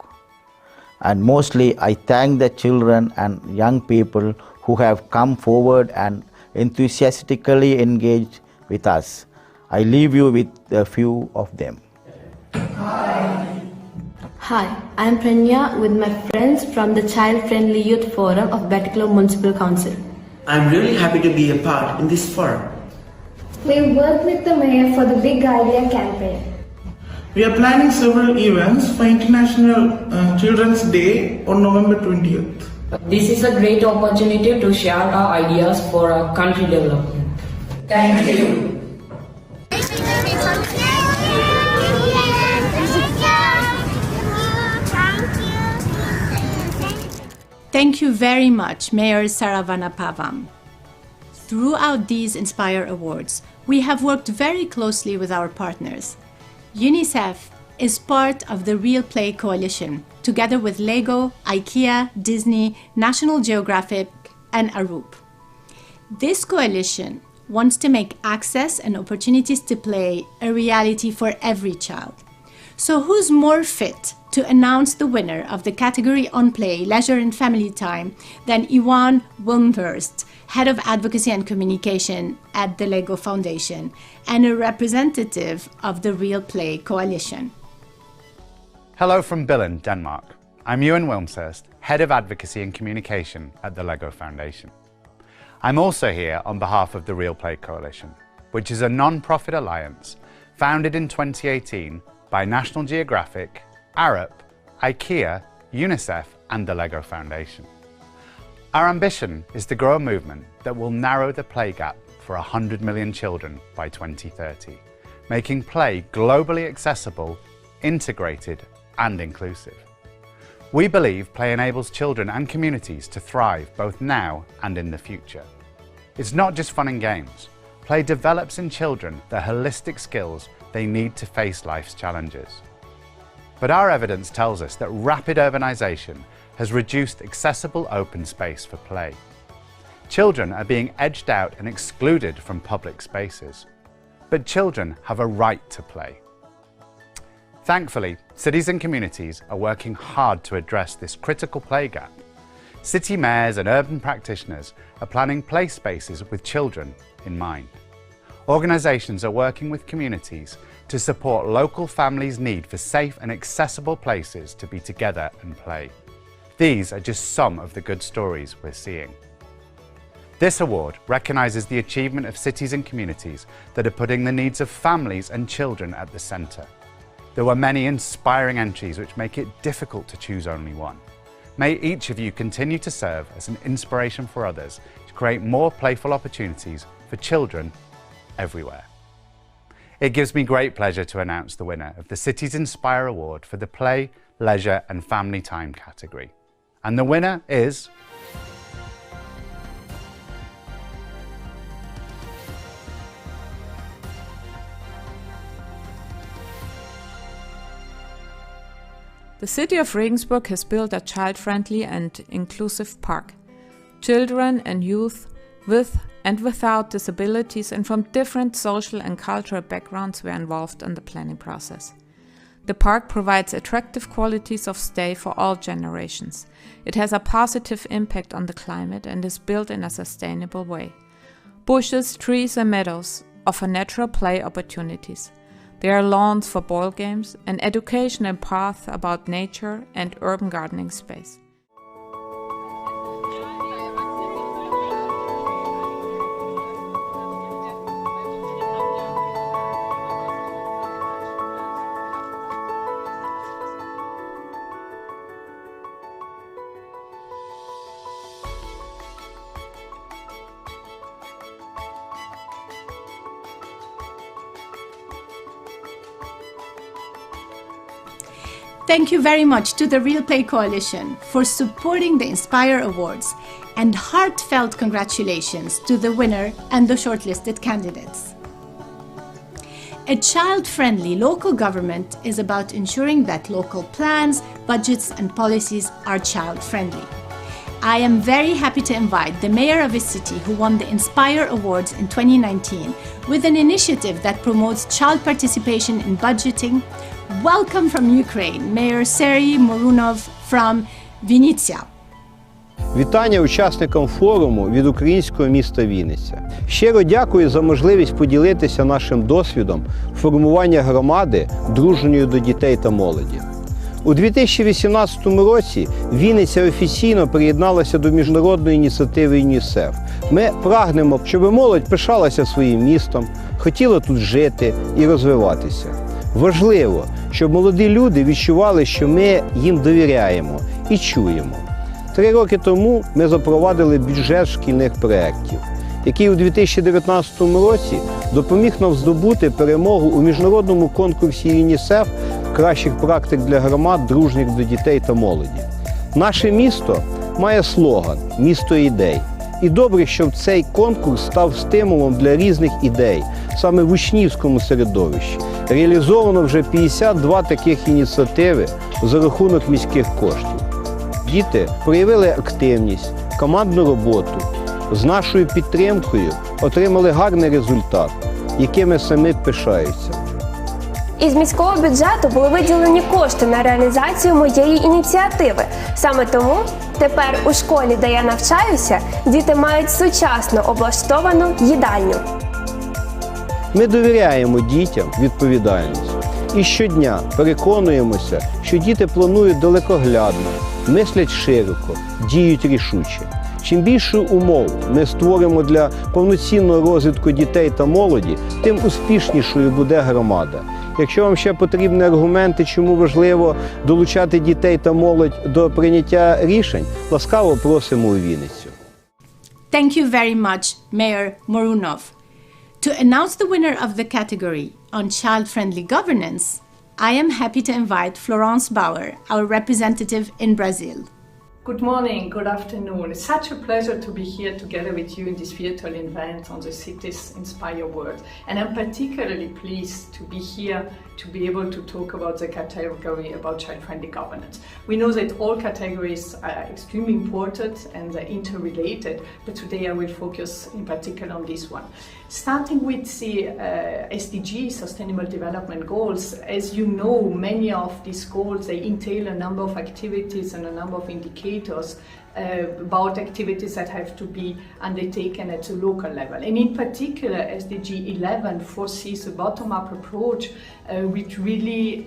And mostly I thank the children and young people who have come forward and enthusiastically engaged with us. I leave you with a few of them. Hi, I am Pranya with my friends from the Child Friendly Youth Forum of Batticaloa Municipal Council. I am really happy to be a part in this forum. We worked with the mayor for the Big Idea campaign. We are planning several events for International Children's Day on November 20th. This is a great opportunity to share our ideas for our country development. Thank you. Thank you very much, Mayor Saravanapavam. Throughout these Inspire Awards, we have worked very closely with our partners. UNICEF is part of the Real Play Coalition, together with Lego, IKEA, Disney, National Geographic, and Arup. This coalition wants to make access and opportunities to play a reality for every child. So who's more fit to announce the winner of the category on play, leisure and family time than Iwan Wilmhurst, Head of Advocacy and Communication at the Lego Foundation and a representative of the Real Play Coalition. Hello from Billund, Denmark. I'm Ewan Wilmshurst, Head of Advocacy and Communication at the Lego Foundation. I'm also here on behalf of the Real Play Coalition, which is a non-profit alliance founded in 2018 by National Geographic, Arup, IKEA, UNICEF and the Lego Foundation. Our ambition is to grow a movement that will narrow the play gap for 100 million children by 2030, making play globally accessible, integrated and inclusive. We believe play enables children and communities to thrive both now and in the future. It's not just fun and games. Play develops in children the holistic skills they need to face life's challenges. But our evidence tells us that rapid urbanization has reduced accessible open space for play. Children are being edged out and excluded from public spaces. But children have a right to play. Thankfully, cities and communities are working hard to address this critical play gap. City mayors and urban practitioners are planning play spaces with children in mind. Organisations are working with communities to support local families' need for safe and accessible places to be together and play. These are just some of the good stories we're seeing. This award recognises the achievement of cities and communities that are putting the needs of families and children at the centre. There were many inspiring entries which make it difficult to choose only one. May each of you continue to serve as an inspiration for others to create more playful opportunities for children everywhere. It gives me great pleasure to announce the winner of the Cities Inspire Award for the Play, Leisure and Family Time category. And the winner is... The city of Regensburg has built a child-friendly and inclusive park. Children and youth with and without disabilities and from different social and cultural backgrounds were involved in the planning process. The park provides attractive qualities of stay for all generations. It has a positive impact on the climate and is built in a sustainable way. Bushes, trees and meadows offer natural play opportunities. There are lawns for ball games, and education and paths about nature and urban gardening space. Thank you very much to the Real Play Coalition for supporting the Inspire Awards, and heartfelt congratulations to the winner and the shortlisted candidates. A child-friendly local government is about ensuring that local plans, budgets, and policies are child-friendly. I am very happy to invite the mayor of a city who won the Inspire Awards in 2019 with an initiative that promotes child participation in budgeting. Welcome from Ukraine, Mayor Serhiy Morunov from Vinnytsia. Вітання учасникам форуму від українського міста Вінниця. Щиро дякую за можливість поділитися нашим досвідом формування громади, дружньої до дітей та молоді. У 2018 році Вінниця офіційно приєдналася до міжнародної ініціативи UNICEF. Ми прагнемо, щоб молодь пишалася своїм містом, хотіла тут жити і розвиватися. Важливо, щоб молоді люди відчували, що ми їм довіряємо і чуємо. 3 роки тому ми запровадили бюджет шкільних проєктів, який у 2019 році допоміг нам здобути перемогу у міжнародному конкурсі UNICEF кращих практик для громад, дружніх до дітей та молоді. Наше місто має слоган «Місто ідей». І добре, щоб цей конкурс став стимулом для різних ідей, саме в учнівському середовищі. Реалізовано вже 52 таких ініціативи за рахунок міських коштів. Діти проявили активність, командну роботу. З нашою підтримкою отримали гарний результат, якими самі пишаються. Із міського бюджету були виділені кошти на реалізацію моєї ініціативи. Саме тому тепер у школі, де я навчаюся, діти мають сучасно облаштовану їдальню. Ми довіряємо дітям відповідальність. І щодня переконуємося, що діти планують далекоглядно, мислять широко, діють рішуче. Чим більше умов ми створимо для повноцінного розвитку дітей та молоді, тим успішнішою буде громада. Якщо вам ще потрібні аргументи, чому важливо долучати дітей та молодь до прийняття рішень, ласкаво просимо у Вінницю. Thank you very much, Mayor Morunov. To announce the winner of the category on child-friendly governance, I am happy to invite Florence Bauer, our representative in Brazil. Good morning, good afternoon. It's such a pleasure to be here together with you in this virtual event on the city's Inspire World. And I'm particularly pleased to be here to be able to talk about the category about child-friendly governance. We know that all categories are extremely important and they're interrelated, but today I will focus in particular on this one. Starting with the SDG, Sustainable Development Goals, as you know, many of these goals, they entail a number of activities and a number of indicators about activities that have to be undertaken at the local level. And in particular, SDG 11 foresees a bottom-up approach with really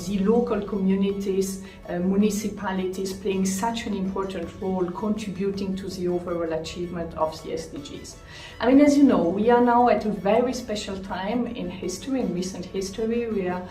the local communities, municipalities playing such an important role contributing to the overall achievement of the SDGs. I mean, as you know, we are now at a very special time in history, in recent history. We are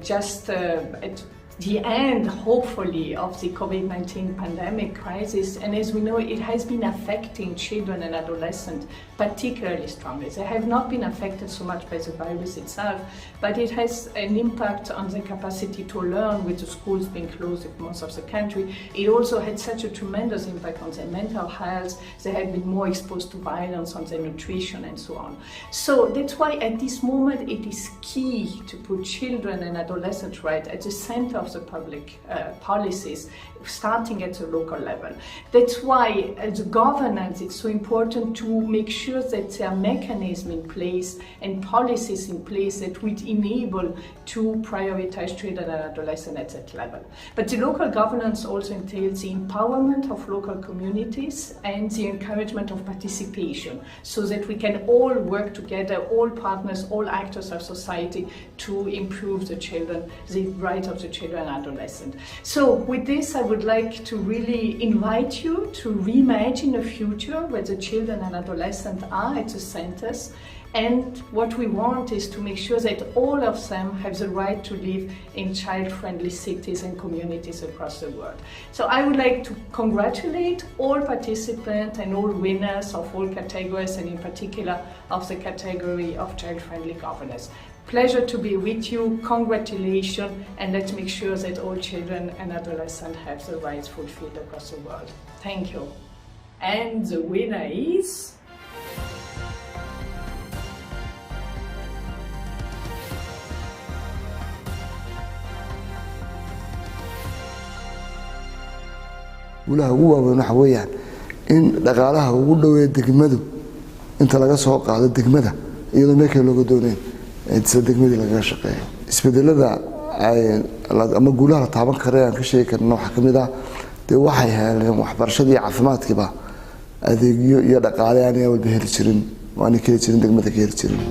just at the end, hopefully, of the COVID-19 pandemic crisis. And as we know, it has been affecting children and adolescents particularly strongly. They have not been affected so much by the virus itself, but it has an impact on their capacity to learn with the schools being closed in most of the country. It also had such a tremendous impact on their mental health. They have been more exposed to violence, on their nutrition and so on. So that's why at this moment it is key to put children and adolescents right at the center of the public policies, starting at the local level. That's why as governance it's so important to make sure that there are mechanisms in place and policies in place that would enable to prioritize children and adolescents at that level. But the local governance also entails the empowerment of local communities and the encouragement of participation so that we can all work together, all partners, all actors of society to improve the children, the rights of the children and adolescents. So with this I would like to really invite you to reimagine a future where the children and adolescents are at the centers, and what we want is to make sure that all of them have the right to live in child-friendly cities and communities across the world. So I would like to congratulate all participants and all winners of all categories, and in particular of the category of child-friendly governance. Pleasure to be with you, congratulations, and let's make sure that all children and adolescents have the rights fulfilled across the world. Thank you. And the winner is... guulaha ugu waaweyn waxa weeyaan in dhaqaalaha ugu dhoweeya degmadu inta laga soo qaado degmada iyadoo meelkale looga doonayn sida degmadii lagaga shaqeeyo isbedelada ama guulaha la taaban kara aan ka sheegi karno waxaa ka mid ah dee waxay heleen waxbarashadii iyo caafimaadkiiba adeegyo iyo dhaqaale aan walba heli jirin oo aan ka heli jirin degmada ka heli jirin.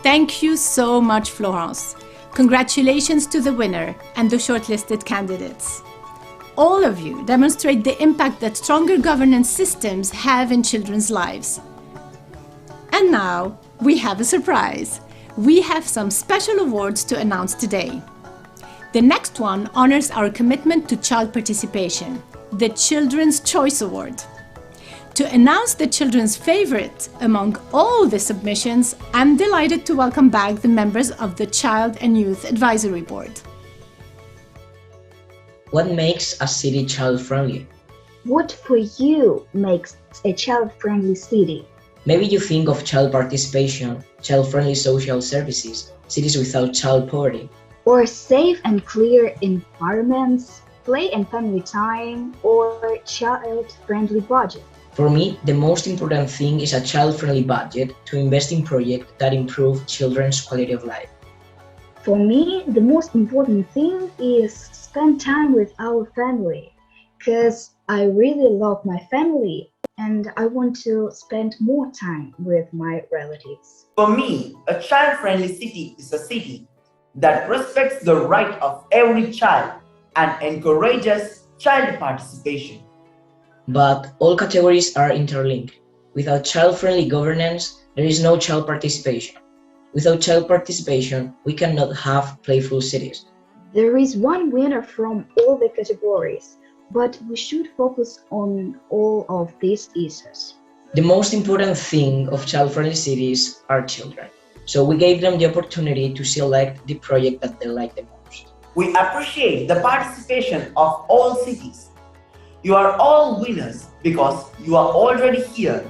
Thank you so much, Florence. Congratulations to the winner and the shortlisted candidates. All of you demonstrate the impact that stronger governance systems have in children's lives. And now, we have a surprise. We have some special awards to announce today. The next one honors our commitment to child participation, the Children's Choice Award. To announce the children's favorite among all the submissions, I'm delighted to welcome back the members of the Child and Youth Advisory Board. What makes a city child-friendly? What for you makes a child-friendly city? Maybe you think of child participation, child-friendly social services, cities without child poverty. Or safe and clear environments, play and family time, or child-friendly budget. For me, the most important thing is a child-friendly budget to invest in projects that improve children's quality of life. For me, the most important thing is spend time with our family, because I really love my family and I want to spend more time with my relatives. For me, a child-friendly city is a city that respects the right of every child and encourages child participation. But all categories are interlinked. Without child-friendly governance, there is no child participation. Without child participation, we cannot have playful cities. There is one winner from all the categories, but we should focus on all of these issues. The most important thing of child-friendly cities are children. So we gave them the opportunity to select the project that they like the most. We appreciate the participation of all cities. You are all winners because you are already here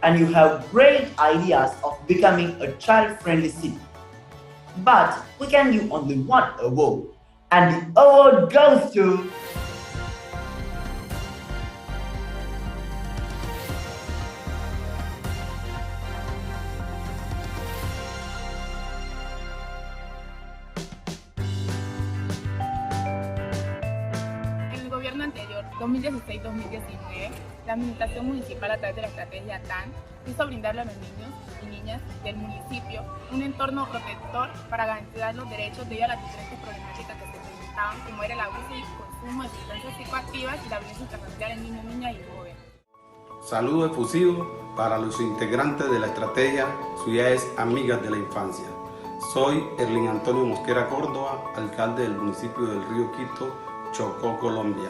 and you have great ideas of becoming a child-friendly city. But we can give only one award, and the award goes to... Anterior, 2016-2019, la Administración Municipal a través de la estrategia TAN quiso brindarle a los niños y niñas del municipio un entorno protector para garantizar los derechos debido a las diferentes problemáticas que se presentaban, como era el abuso y consumo de sustancias psicoactivas y la violencia intrafamiliar en niños, niñas y jóvenes. Saludo efusivo para los integrantes de la estrategia Ciudades Amigas de la Infancia. Soy Erling Antonio Mosquera Córdoba, alcalde del municipio del Río Quito, Chocó, Colombia.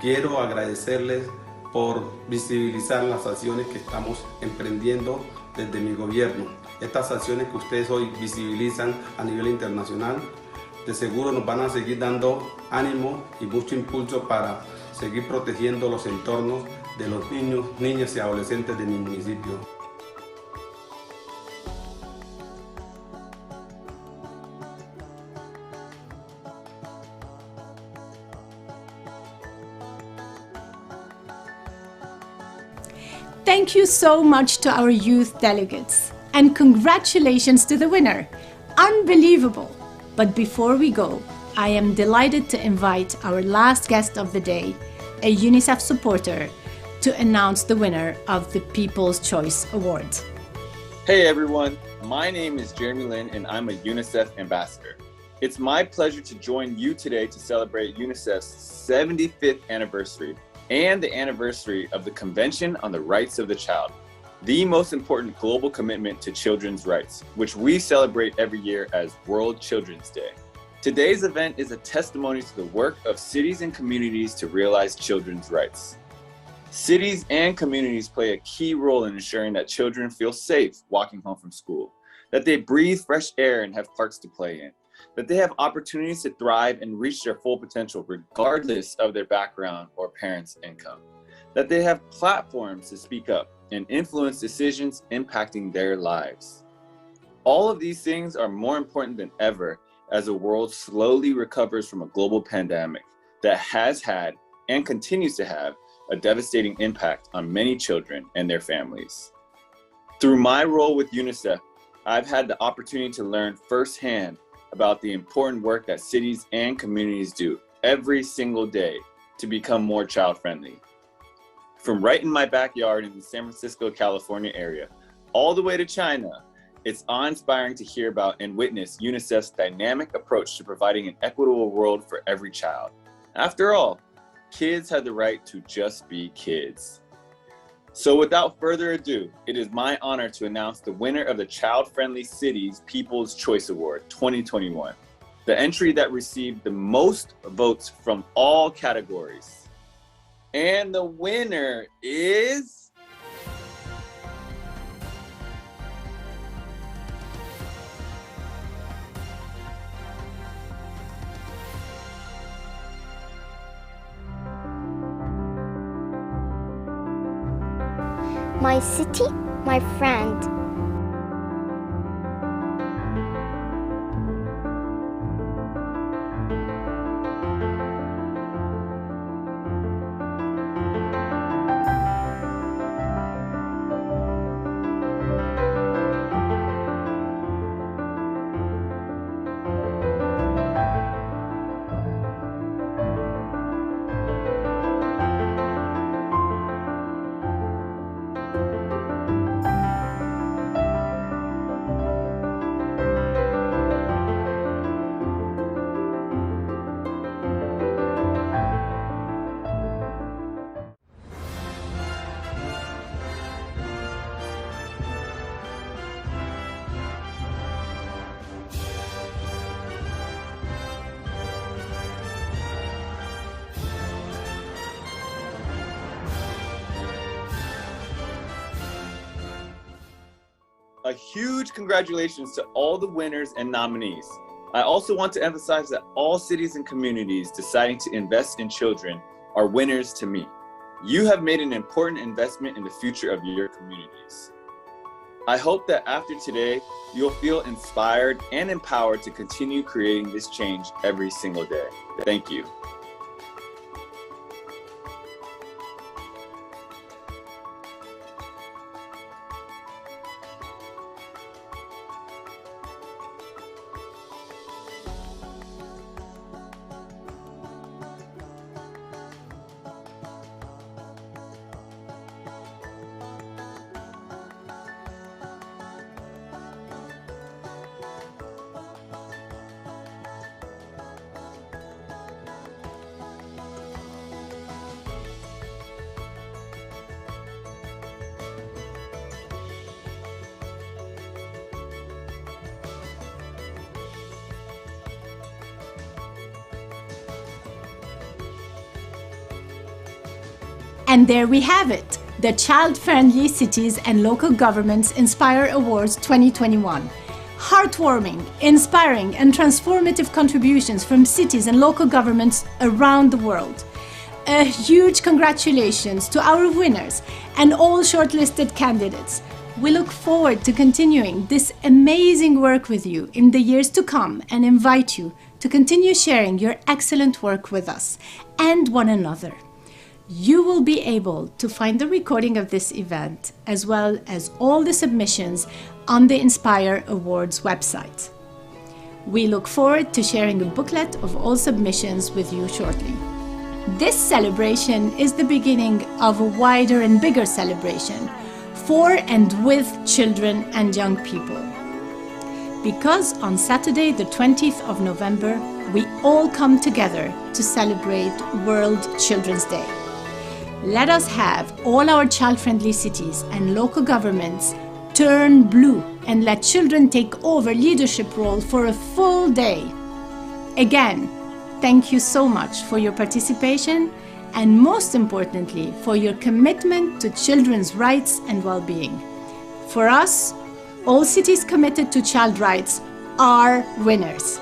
Quiero agradecerles por visibilizar las acciones que estamos emprendiendo desde mi gobierno. Estas acciones que ustedes hoy visibilizan a nivel internacional, de seguro nos van a seguir dando ánimo y mucho impulso para seguir protegiendo los entornos de los niños, niñas y adolescentes de mi municipio. Thank you so much to our youth delegates, and congratulations to the winner. Unbelievable! But before we go, I am delighted to invite our last guest of the day, a UNICEF supporter, to announce the winner of the People's Choice Award. Hey everyone, My name is Jeremy Lin and I'm a UNICEF ambassador. It's my pleasure to join you today to celebrate UNICEF's 75th anniversary and the anniversary of the Convention on the Rights of the Child, the most important global commitment to children's rights, which we celebrate every year as World Children's Day. Today's event is a testimony to the work of cities and communities to realize children's rights. Cities and communities play a key role in ensuring that children feel safe walking home from school, that they breathe fresh air and have parks to play in, that they have opportunities to thrive and reach their full potential regardless of their background or parents' income, that they have platforms to speak up and influence decisions impacting their lives. All of these things are more important than ever as the world slowly recovers from a global pandemic that has had and continues to have a devastating impact on many children and their families. Through my role with UNICEF, I've had the opportunity to learn firsthand about the important work that cities and communities do every single day to become more child-friendly. From right in my backyard in the San Francisco, California area, all the way to China, it's awe-inspiring to hear about and witness UNICEF's dynamic approach to providing an equitable world for every child. After all, kids have the right to just be kids. So without further ado, it is my honor to announce the winner of the Child Friendly Cities People's Choice Award 2021, the entry that received the most votes from all categories. And the winner is... My city, my friend. A huge congratulations to all the winners and nominees. I also want to emphasize that all cities and communities deciding to invest in children are winners to me. You have made an important investment in the future of your communities. I hope that after today, you'll feel inspired and empowered to continue creating this change every single day. Thank you. And there we have it, the Child Friendly Cities and Local Governments Inspire Awards 2021. Heartwarming, inspiring and transformative contributions from cities and local governments around the world. A huge congratulations to our winners and all shortlisted candidates. We look forward to continuing this amazing work with you in the years to come and invite you to continue sharing your excellent work with us and one another. You will be able to find the recording of this event as well as all the submissions on the Inspire Awards website. We look forward to sharing a booklet of all submissions with you shortly. This celebration is the beginning of a wider and bigger celebration for and with children and young people. Because on Saturday, the 20th of November, we all come together to celebrate World Children's Day. Let us have all our child-friendly cities and local governments turn blue and let children take over leadership role for a full day. Again, thank you so much for your participation and most importantly, for your commitment to children's rights and well-being. For us, all cities committed to child rights are winners.